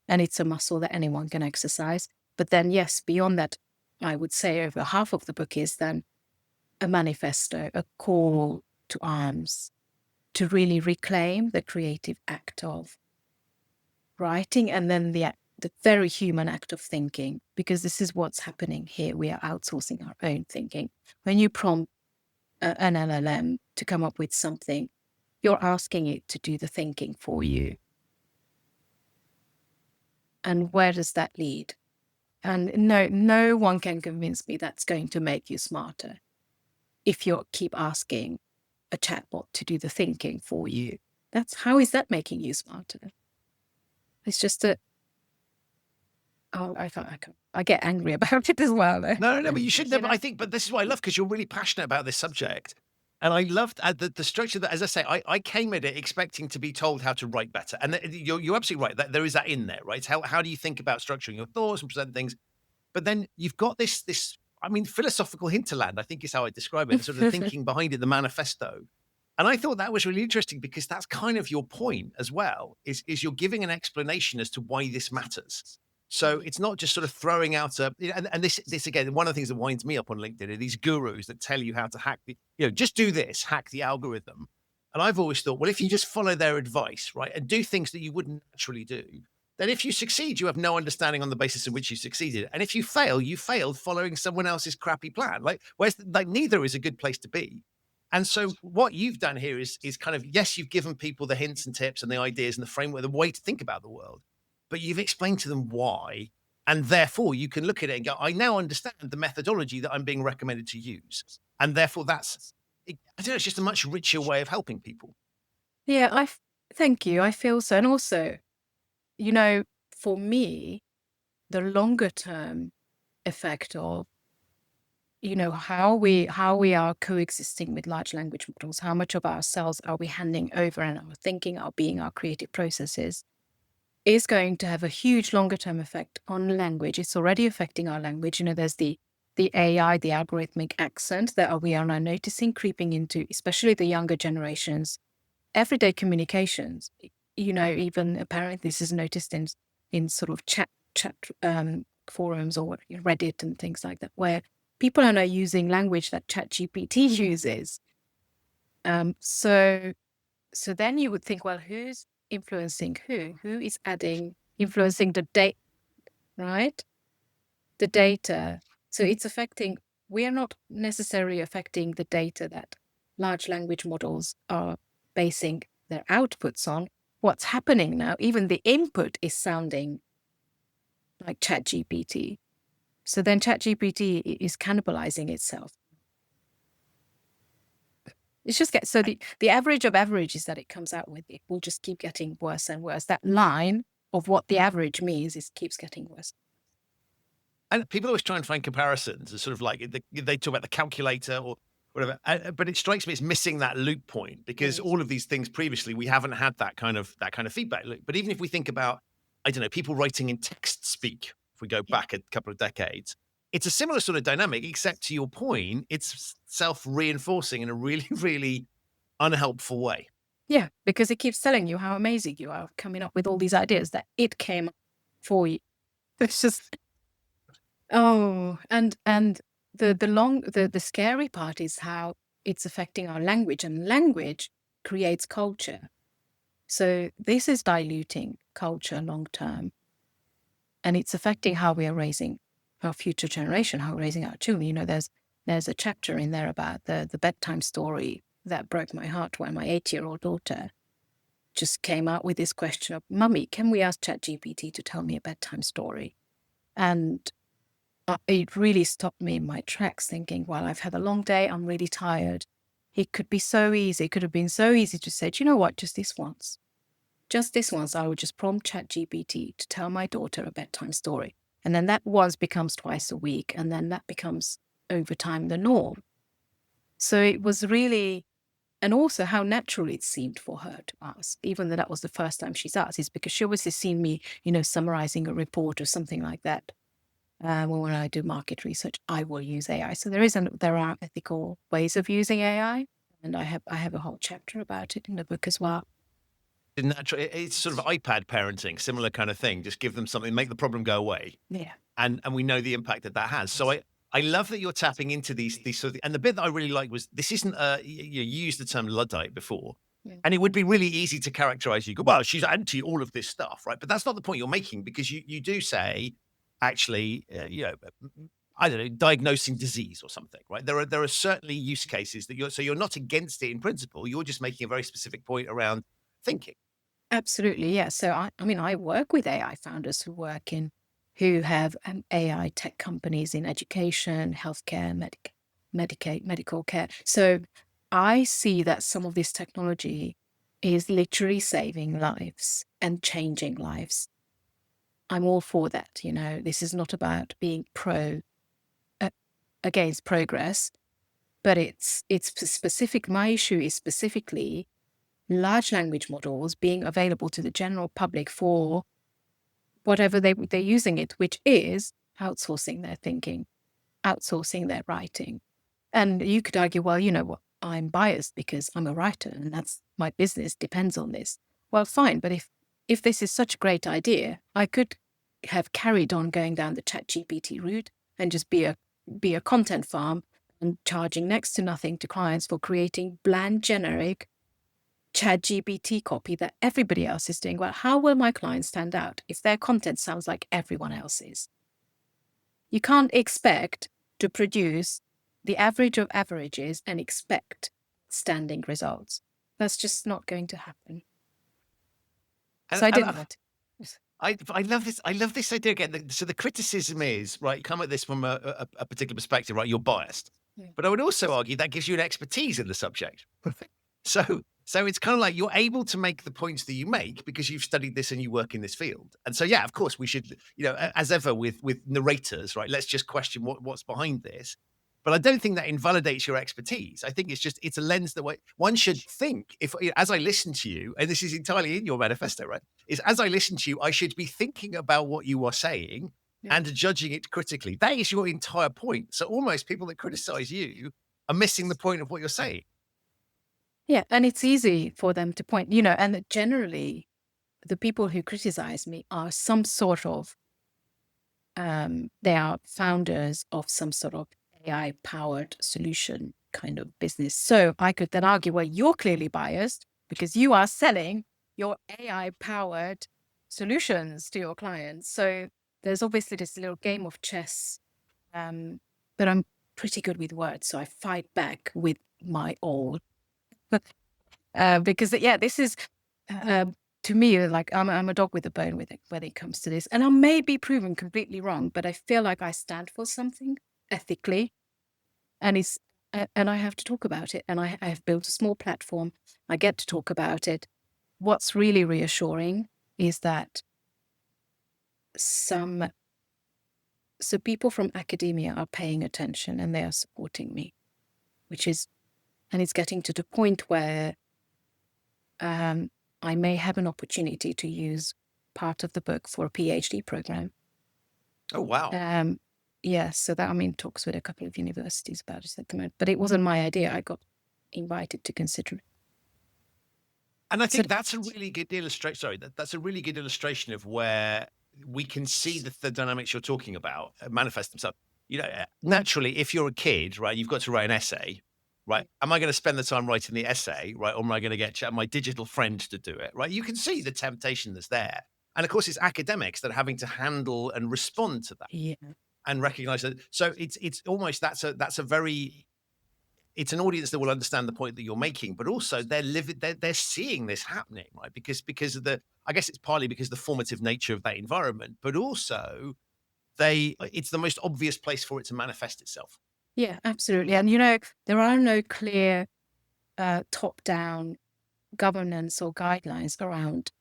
And it's a muscle that anyone can exercise. But then, yes, beyond that, I would say over half of the book is then a manifesto, a call to arms to really reclaim the creative act of writing and then the very human act of thinking, because this is what's happening here. We are outsourcing our own thinking. When you prompt an LLM to come up with something, you're asking it to do the thinking for you. And where does that lead? And no one can convince me that's going to make you smarter if you keep asking a chatbot to do the thinking for you. How is that making you smarter? It's just I get angry about it as well. No, but you should never. I think, but this is what I love, because you're really passionate about this subject. And I loved the structure that, as I say, I came at it expecting to be told how to write better. And you're absolutely right. That there is that in there, right? How do you think about structuring your thoughts and present things? But then you've got this, philosophical hinterland, I think is how I describe it, sort of the thinking behind it, the manifesto. And I thought that was really interesting, because that's kind of your point as well, is you're giving an explanation as to why this matters. So it's not just sort of throwing out and this again, one of the things that winds me up on LinkedIn are these gurus that tell you how to hack just do this, hack the algorithm. And I've always thought, well, if you just follow their advice, right, and do things that you wouldn't naturally do, then if you succeed, you have no understanding on the basis of which you succeeded. And if you fail, you failed following someone else's crappy plan. Like neither is a good place to be. And so what you've done here is kind of, yes, you've given people the hints and tips and the ideas and the framework, the way to think about the world, but you've explained to them why. And therefore you can look at it and go, I now understand the methodology that I'm being recommended to use. And therefore I don't know, it's just a much richer way of helping people. Yeah, thank you. I feel so. And also, for me, the longer term effect of, how we are coexisting with large language models, how much of ourselves are we handing over, and our thinking, our being, our creative processes, is going to have a huge longer term effect on language. It's already affecting our language. There's the AI, the algorithmic accent that we are now noticing creeping into, especially the younger generations, everyday communications. Even apparently this is noticed in sort of chat forums or Reddit and things like that, where people are now using language that ChatGPT uses. So then you would think, well, who's influencing who? Who is influencing the data, right? The data. So it's affecting, we are not necessarily affecting the data that large language models are basing their outputs on. What's happening now, even the input is sounding like ChatGPT. So then ChatGPT is cannibalizing itself. It's just so the average of average is that it comes out with, it will just keep getting worse and worse. That line of what the average means keeps getting worse. And people always try and find comparisons. It's sort of like they talk about the calculator or whatever, but it strikes me as missing that loop point, because all of these things previously we haven't had that kind of feedback loop. But even if we think about, I don't know, people writing in text speak, if we go back a couple of decades, it's a similar sort of dynamic, except to your point, it's self-reinforcing in a really, really unhelpful way. Yeah, because it keeps telling you how amazing you are, coming up with all these ideas that it came up for you. It's just, and the scary part is how it's affecting our language, and language creates culture. So this is diluting culture long term, and it's affecting how we are raising our future generation, how we're raising our children. There's a chapter in there about the bedtime story that broke my heart, when my 8-year-old daughter just came out with this question of, Mummy, can we ask ChatGPT to tell me a bedtime story? And it really stopped me in my tracks, thinking, well, I've had a long day, I'm really tired. It could be so easy. It could have been so easy to say, do you know what, just this once, I would just prompt ChatGPT to tell my daughter a bedtime story. And then that once becomes twice a week. And then that becomes over time the norm. So it was really, and also how natural it seemed for her to ask, even though that was the first time she's asked, is because she obviously seen me, summarizing a report or something like that. When I do market research, I will use AI. So there are ethical ways of using AI, and I have a whole chapter about it in the book as well. It's sort of iPad parenting, similar kind of thing. Just give them something, make the problem go away. Yeah, and we know the impact that has. So I love that you're tapping into these sort of, and the bit that I really like was, this isn't you used the term Luddite before, and it would be really easy to characterize you. Go, well, she's anti all of this stuff, right? But that's not the point you're making, because you do say, actually, I don't know, diagnosing disease or something, right? There are certainly use cases that you're not against it in principle. You're just making a very specific point around thinking. absolutely. Yeah. So I work with AI founders who have AI tech companies in education, healthcare, medical care. So I see that some of this technology is literally saving lives and changing lives. I'm all for that. This is not about being against progress, but it's specific. My issue is specifically large language models being available to the general public for whatever they're using it, which is outsourcing their thinking, outsourcing their writing. And you could argue, well, you know what, I'm biased because I'm a writer and that's my business depends on this. Well, fine, but if this is such a great idea, I could have carried on going down the ChatGPT route and just be a content farm and charging next to nothing to clients for creating bland, generic ChatGPT copy that everybody else is doing. Well, how will my clients stand out if their content sounds like everyone else's? You can't expect to produce the average of averages and expect standing results. That's just not going to happen. So I didn't want to. I love this. I love this idea again. So the criticism is, right, you come at this from a particular perspective, right? You're biased. Yeah. But I would also argue that gives you an expertise in the subject. So it's kind of like you're able to make the points that you make because you've studied this and you work in this field. And so, yeah, of course, we should, as ever with narrators, right? Let's just question what's behind this. But I don't think that invalidates your expertise. I think it's a lens that one should think. If, as I listen to you, and this is entirely in your manifesto, right? Is as I listen to you, I should be thinking about what you are saying and judging it critically. That is your entire point. So almost people that criticize you are missing the point of what you're saying. Yeah, and it's easy for them to point, and that generally the people who criticize me are some sort of, they are founders of some sort of AI-powered solution kind of business. So I could then argue, well, you're clearly biased because you are selling your AI-powered solutions to your clients. So there's obviously this little game of chess, but I'm pretty good with words, so I fight back with my all. Because this is to me like I'm a dog with a bone when it comes to this, and I may be proven completely wrong, but I feel like I stand for something ethically, and I have to talk about it, and I have built a small platform. I get to talk about it. What's really reassuring is that so people from academia are paying attention and they are supporting me, and it's getting to the point where I may have an opportunity to use part of the book for a PhD program. Oh, wow. So that, talks with a couple of universities about it at the moment, but it wasn't my idea. I got invited to consider it. And I think that's a really good illustration. Sorry, that's a really good illustration of where we can see the dynamics you're talking about manifest themselves. Naturally, if you're a kid, right, you've got to write an essay. Right. Am I going to spend the time writing the essay, right? Or am I going to get my digital friend to do it, right? You can see the temptation that's there. And of course, it's academics that are having to handle and respond to that and recognize that. So it's almost it's an audience that will understand the point that you're making, but also they're seeing this happening, right? Because of I guess it's partly because of the formative nature of that environment, but also it's the most obvious place for it to manifest itself. Yeah, absolutely. And, there are no clear top-down governance or guidelines around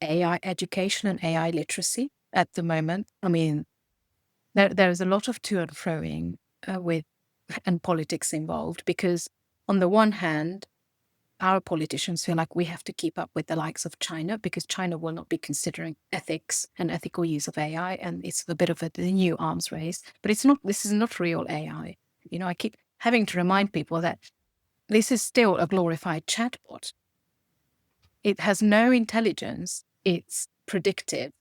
AI education and AI literacy at the moment. There is a lot of to and froing and politics involved, because on the one hand, our politicians feel like we have to keep up with the likes of China because China will not be considering ethics and ethical use of AI. And it's a bit of the new arms race, but this is not real AI. I keep having to remind people that this is still a glorified chatbot. It has no intelligence. It's predictive.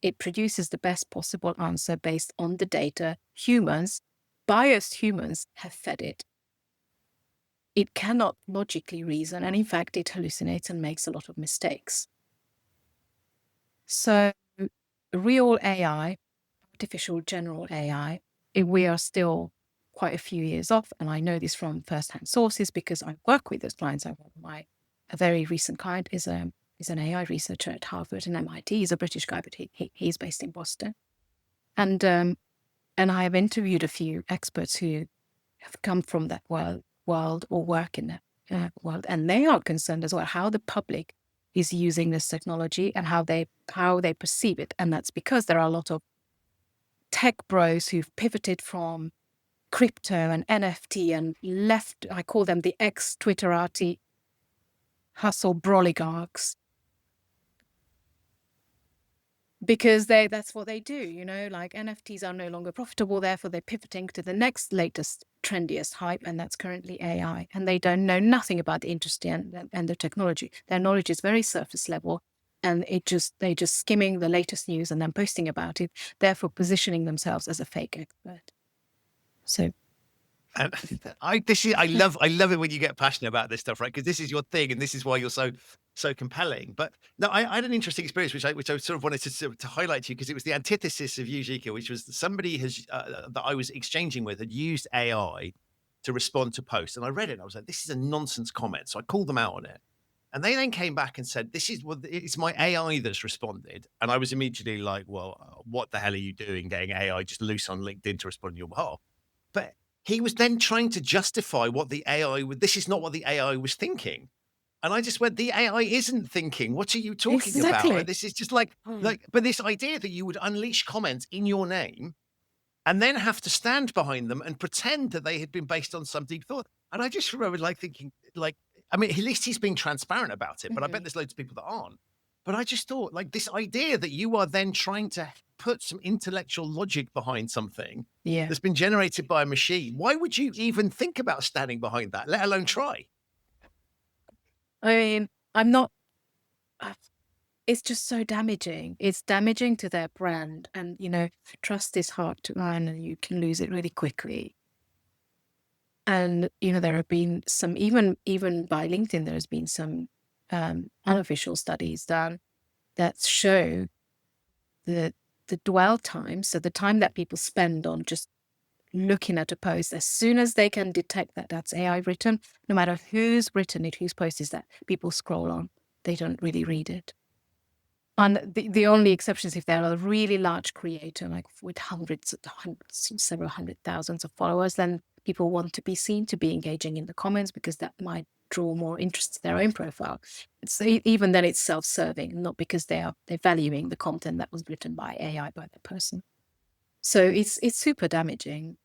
It produces the best possible answer based on the data biased humans have fed it. It cannot logically reason, and in fact, it hallucinates and makes a lot of mistakes. So real AI, artificial general AI, we are still quite a few years off, and I know this from first-hand sources because I work with those clients. A very recent client is an AI researcher at Harvard and MIT. He's a British guy, but he's based in Boston. And I have interviewed a few experts who have come from that world or work in that world, and they are concerned as well how the public is using this technology and how they perceive it. And that's because there are a lot of tech bros who've pivoted from crypto and NFT and left, I call them the ex-Twitterati hustle broligarchs, because that's what they do, like NFTs are no longer profitable, therefore they're pivoting to the next latest trendiest hype, and that's currently AI, and they don't know nothing about the industry and the technology. Their knowledge is very surface level, and they just skimming the latest news and then posting about it, therefore positioning themselves as a fake expert. So And I love it when you get passionate about this stuff, right? Because this is your thing, and this is why you're so compelling. But no, I had an interesting experience, which I sort of wanted to highlight to you, because it was the antithesis of you, Zsike, which was somebody that I was exchanging with had used AI to respond to posts, and I read it, and I was like, this is a nonsense comment. So I called them out on it, and they then came back and said, it's my AI that's responded, and I was immediately like, well, what the hell are you doing, getting AI just loose on LinkedIn to respond on your behalf? But he was then trying to justify what the AI would. This is not what the AI was thinking, and I just went, the AI isn't thinking. What are you talking about? exactly. This is just like. But this idea that you would unleash comments in your name, and then have to stand behind them and pretend that they had been based on some deep thought. And I just remember thinking, I mean, at least he's being transparent about it. But I bet there's loads of people that aren't. But I just thought, this idea that you are then trying to put some intellectual logic behind something that's been generated by a machine. Why would you even think about standing behind that, let alone try? I mean, I'm not. It's just so damaging. It's damaging to their brand, and trust is hard to earn, and you can lose it really quickly. And there have been some, even by LinkedIn, there has been some unofficial studies done that show the dwell time, so the time that people spend on just looking at a post, as soon as they can detect that that's AI written, no matter who's written it, whose post is that, people scroll on. They don't really read it. And the only exception is if they're a really large creator, like with hundreds, several hundred thousands of followers, then people want to be seen to be engaging in the comments, because that might draw more interest to their own profile. So even then, it's self-serving, not because they're valuing the content that was written by AI, by the person. So it's super damaging.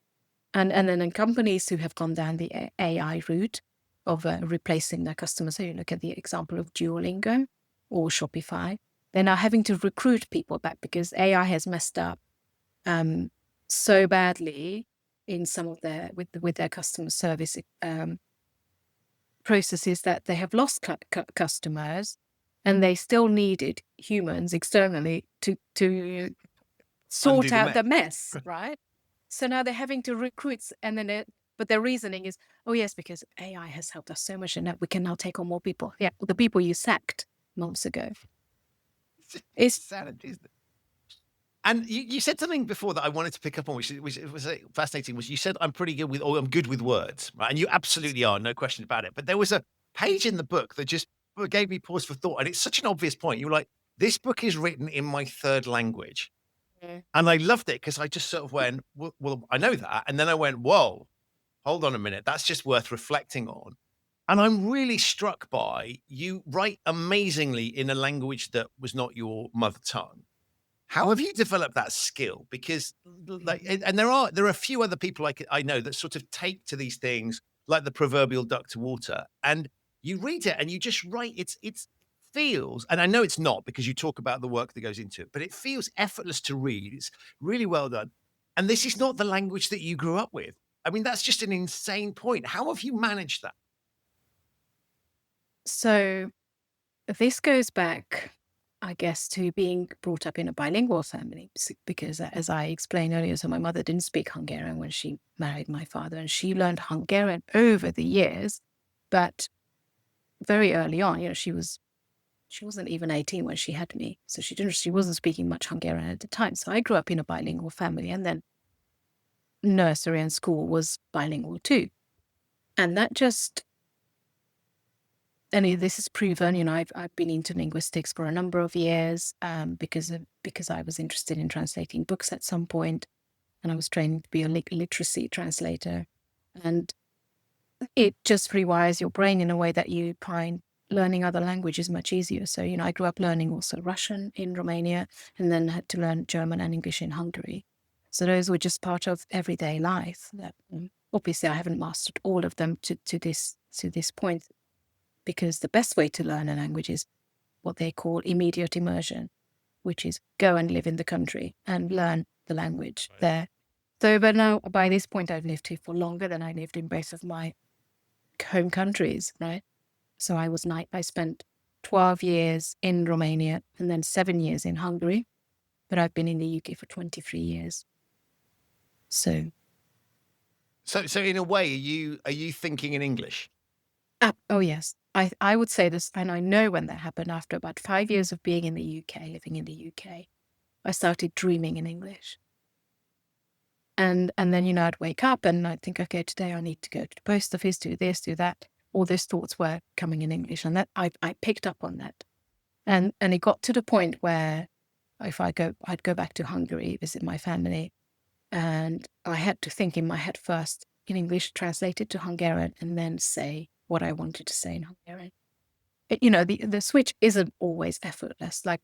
And then in companies who have gone down the AI route of replacing their customers, so you look at the example of Duolingo or Shopify, they're now having to recruit people back because AI has messed up so badly in some of their with their customer service processes that they have lost customers, and they still needed humans externally to sort out the mess, right? So now they're having to recruit, and then but their reasoning is, oh yes, because AI has helped us so much, and we can now take on more people. Yeah, the people you sacked months ago. It's sad, isn't it? And you said something before that I wanted to pick up on, which was fascinating. Was you said I'm good with words, right? And you absolutely are, no question about it. But there was a page in the book that just gave me pause for thought, and it's such an obvious point. You were like, "This book is written in my third language," and I loved it because I just sort of went, "Well, I know that," and then I went, "Whoa, hold on a minute, that's just worth reflecting on." And I'm really struck by you write amazingly in a language that was not your mother tongue. How have you developed that skill? Because and there are a few other people I know that sort of take to these things like the proverbial duck to water, and you read it and you just write. It feels, and I know it's not because you talk about the work that goes into it, but it feels effortless to read. It's really well done. And this is not the language that you grew up with. I mean, that's just an insane point. How have you managed that? So this goes back, I guess, to being brought up in a bilingual family, because as I explained earlier, so my mother didn't speak Hungarian when she married my father, and she learned Hungarian over the years, but very early on, she wasn't even 18 when she had me, so she wasn't speaking much Hungarian at the time. So I grew up in a bilingual family, and then nursery and school was bilingual too, and that just. And this is proven. I've been into linguistics for a number of years because I was interested in translating books at some point, and I was trained to be a literacy translator. And it just rewires your brain in a way that you find learning other languages much easier. So, I grew up learning also Russian in Romania, and then had to learn German and English in Hungary. So those were just part of everyday life. That obviously I haven't mastered all of them to this point, because the best way to learn a language is what they call immediate immersion, which is go and live in the country and learn the language there. So, but now by this point, I've lived here for longer than I lived in both of my home countries, right? So I spent 12 years in Romania and then 7 years in Hungary. But I've been in the UK for 23 years. So in a way, are you thinking in English? oh yes, I would say this, and I know when that happened. After about 5 years of being in the UK, living in the UK, I started dreaming in English. And then, I'd wake up and I'd think, okay, today I need to go to the post office, do this, do that. All those thoughts were coming in English, and that I picked up on that. And it got to the point where I'd go back to Hungary, visit my family, and I had to think in my head first in English, translate it to Hungarian, and then say what I wanted to say in Hungarian. The switch isn't always effortless. Like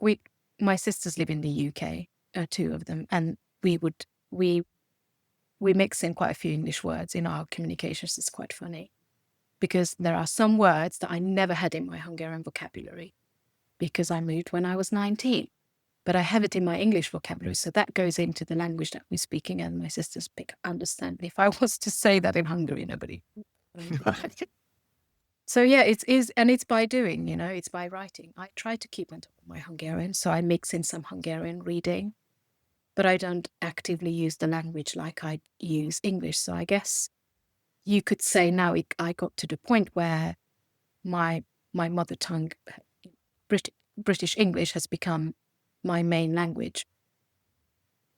my sisters live in the UK, 2 of them, and we mix in quite a few English words in our communications. It's quite funny because there are some words that I never had in my Hungarian vocabulary because I moved when I was 19. But I have it in my English vocabulary, so that goes into the language that we're speaking, and my sisters understand. If I was to say that in Hungary, nobody. So yeah, it's by doing, it's by writing. I try to keep on top of my Hungarian, so I mix in some Hungarian reading, but I don't actively use the language like I use English. So I guess you could say now I got to the point where my mother tongue, British English, has become my main language.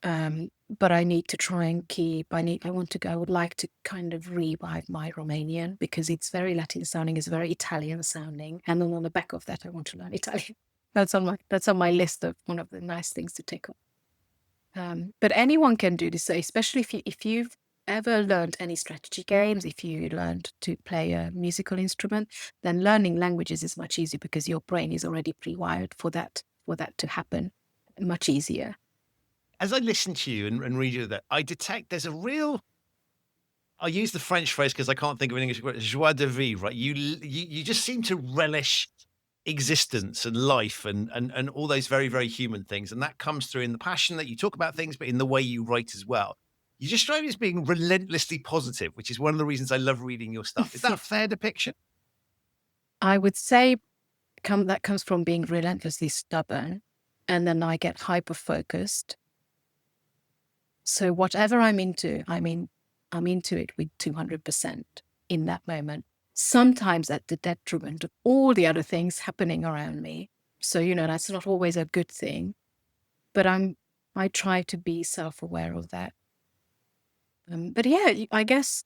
But I need to try and I would like to kind of revive my Romanian because it's very Latin sounding, it's very Italian sounding. And then on the back of that, I want to learn Italian. That's on my list of one of the nice things to take on. But anyone can do this, so especially if you've ever learned any strategy games, if you learned to play a musical instrument, then learning languages is much easier because your brain is already pre-wired for that to happen much easier. As I listen to you and read you that, I detect there's a real, I'll use the French phrase because I can't think of an English word, joie de vivre, right? You just seem to relish existence and life and all those very, very human things. And that comes through in the passion that you talk about things, but in the way you write as well. You just strike me as being relentlessly positive, which is one of the reasons I love reading your stuff. Is that a fair depiction? I would say that comes from being relentlessly stubborn, and then I get hyper-focused. So whatever I'm into, I'm into it with 200% in that moment. Sometimes at the detriment of all the other things happening around me. So, that's not always a good thing. But I try to be self-aware of that. But yeah, I guess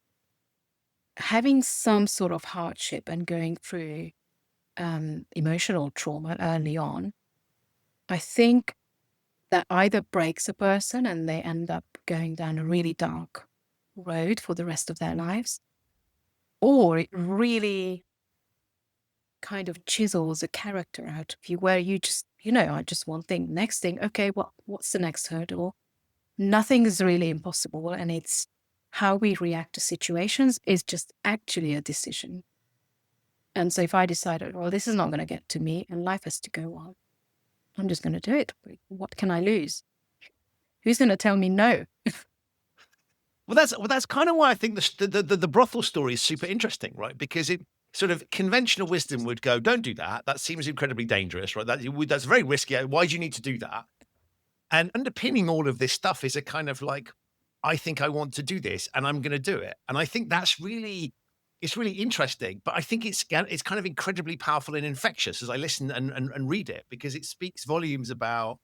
having some sort of hardship and going through emotional trauma early on, I think that either breaks a person and they end up going down a really dark road for the rest of their lives, or it really kind of chisels a character out of you where you just, I just one thing, next thing, okay, what's the next hurdle? Nothing is really impossible, and it's how we react to situations is just actually a decision. And so if I decided, well, this is not going to get to me and life has to go on, I'm just going to do it. What can I lose? Who's going to tell me no? Well, that's kind of why I think the brothel story is super interesting, right? Because it sort of conventional wisdom would go, don't do that. That seems incredibly dangerous, right? That's very risky. Why do you need to do that? And underpinning all of this stuff is a kind of like, I think I want to do this and I'm going to do it. And I think it's really interesting, but I think it's kind of incredibly powerful and infectious as I listen and read it, because it speaks volumes about,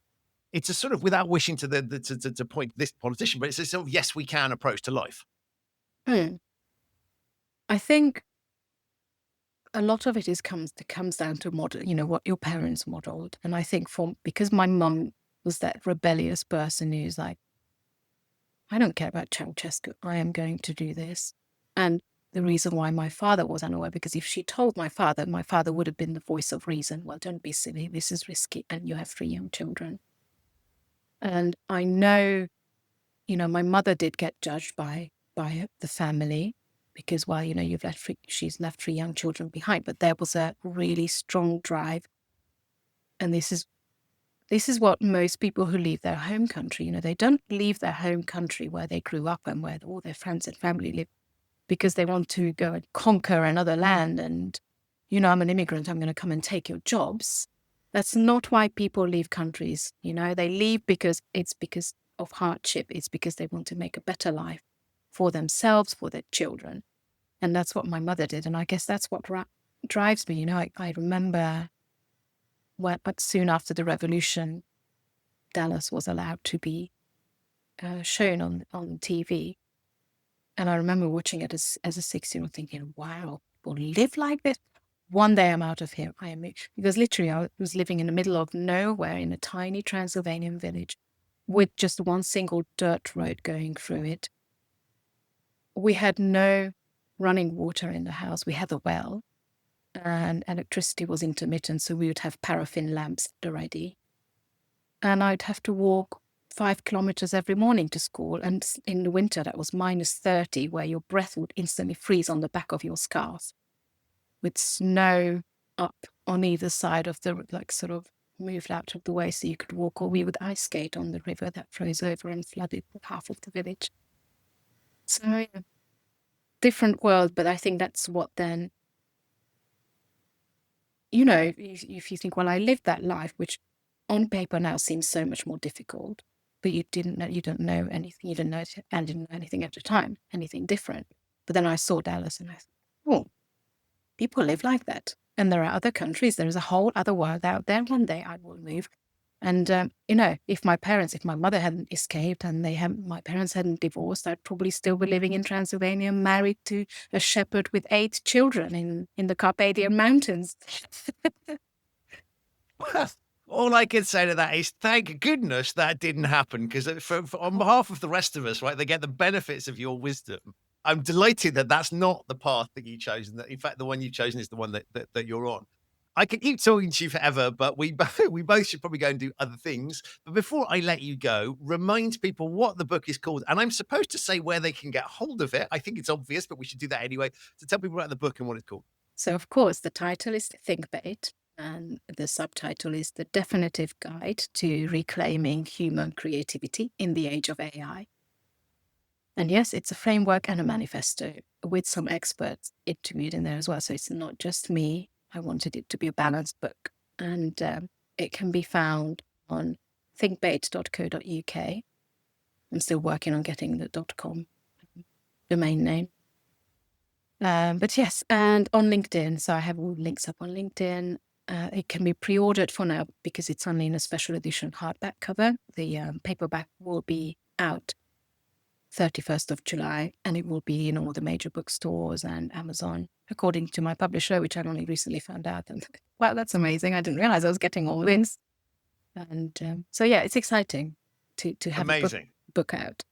it's a sort of, without wishing to point this politician, but it's a sort of yes, we can approach to life. I think a lot of it comes down to model, what your parents modeled. And I think because my mum was that rebellious person who's like, I don't care about Ceausescu, I am going to do this. And the reason why my father was unaware, because if she told my father would have been the voice of reason. Well, don't be silly, this is risky, and you have 3 young children. And I know, my mother did get judged by the family because, well, she's left 3 young children behind, but there was a really strong drive. And this is what most people who leave their home country, they don't leave their home country where they grew up and where all their friends and family live because they want to go and conquer another land and I'm an immigrant, I'm going to come and take your jobs. That's not why people leave countries. They leave because it's because of hardship. It's because they want to make a better life for themselves, for their children. And that's what my mother did. And I guess that's what drives me. I remember but soon after the revolution, Dallas was allowed to be shown on TV. And I remember watching it as a 6-year-old thinking, wow, people live like this. One day I'm out of here. Because literally I was living in the middle of nowhere in a tiny Transylvanian village with just one single dirt road going through it. We had no running water in the house. We had a well, and electricity was intermittent, so we would have paraffin lamps already. And I'd have to walk 5 kilometers every morning to school. And in the winter, that was -30, where your breath would instantly freeze on the back of your scarf, with snow up on either side of the, sort of moved out of the way so you could walk, or we would ice skate on the river that froze over and flooded half of the village. So, yeah, different world, but I think that's what then, if you think, well, I lived that life, which on paper now seems so much more difficult, but you don't know anything, you didn't know anything at the time, anything different. But then I saw Dallas and I thought, oh, people live like that. And there are other countries, there is a whole other world out there. One day I will move. And, if my mother hadn't escaped and my parents hadn't divorced, I'd probably still be living in Transylvania, married to a shepherd with 8 children in the Carpathian Mountains. Well, all I can say to that is thank goodness that didn't happen, because on behalf of the rest of us, right, they get the benefits of your wisdom. I'm delighted that that's not the path that you chose, and that, in fact, the one you've chosen is the one that you're on. I could keep talking to you forever, but we both should probably go and do other things. But before I let you go, remind people what the book is called. And I'm supposed to say where they can get hold of it. I think it's obvious, but we should do that anyway. So tell people about the book and what it's called. So, of course, the title is Thinkbait, and the subtitle is The Definitive Guide to Reclaiming Human Creativity in the Age of AI. And yes, it's a framework and a manifesto with some experts interviewed in there as well. So it's not just me. I wanted it to be a balanced book. And it can be found on thinkbait.co.uk. I'm still working on getting the .com domain name. But yes, and on LinkedIn. So I have all links up on LinkedIn. It can be pre-ordered for now because it's only in a special edition hardback cover. The paperback will be out 31st of July, and it will be in all the major bookstores and Amazon, according to my publisher, which I only recently found out. And wow, that's amazing. I didn't realize I was getting all this. And so, yeah, it's exciting to have a book out.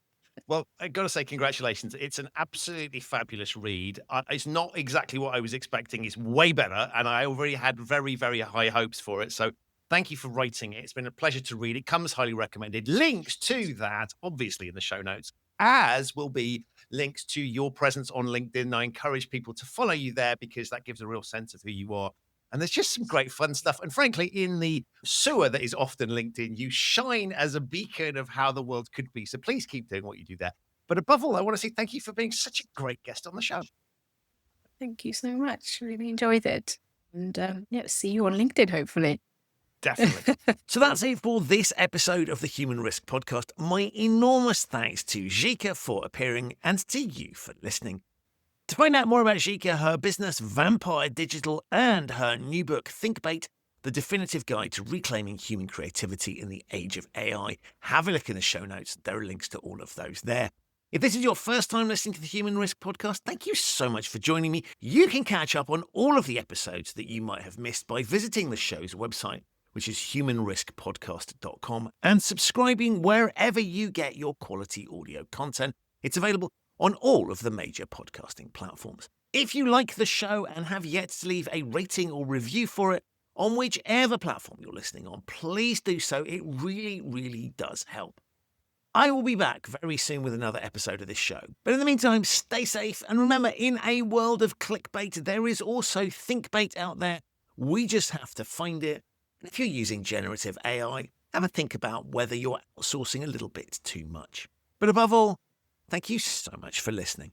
Well, I've got to say congratulations. It's an absolutely fabulous read. It's not exactly what I was expecting. It's way better, and I already had very, very high hopes for it. So thank you for writing it. It's been a pleasure to read. It comes highly recommended. Links to that, obviously, in the show notes, as will be links to your presence on LinkedIn. I encourage people to follow you there because that gives a real sense of who you are. And there's just some great fun stuff. And frankly, in the sewer that is often LinkedIn, you shine as a beacon of how the world could be. So please keep doing what you do there. But above all, I want to say thank you for being such a great guest on the show. Thank you so much. Really enjoyed it. And see you on LinkedIn, hopefully. Definitely. So that's it for this episode of the Human Risk Podcast. My enormous thanks to Zsike for appearing and to you for listening. To find out more about Zsike, her business Vampire Digital, and her new book Thinkbait, The Definitive Guide to Reclaiming Human Creativity in the Age of AI, have a look in the show notes. There are links to all of those there. If this is your first time listening to the Human Risk Podcast, thank you so much for joining me. You can catch up on all of the episodes that you might have missed by visiting the show's website, which is humanriskpodcast.com, and subscribing wherever you get your quality audio content. It's available on all of the major podcasting platforms. If you like the show and have yet to leave a rating or review for it on whichever platform you're listening on, please do so. It really, really does help. I will be back very soon with another episode of this show. But in the meantime, stay safe. And remember, in a world of clickbait, there is also Thinkbait out there. We just have to find it. And if you're using generative AI, have a think about whether you're outsourcing a little bit too much. But above all, thank you so much for listening.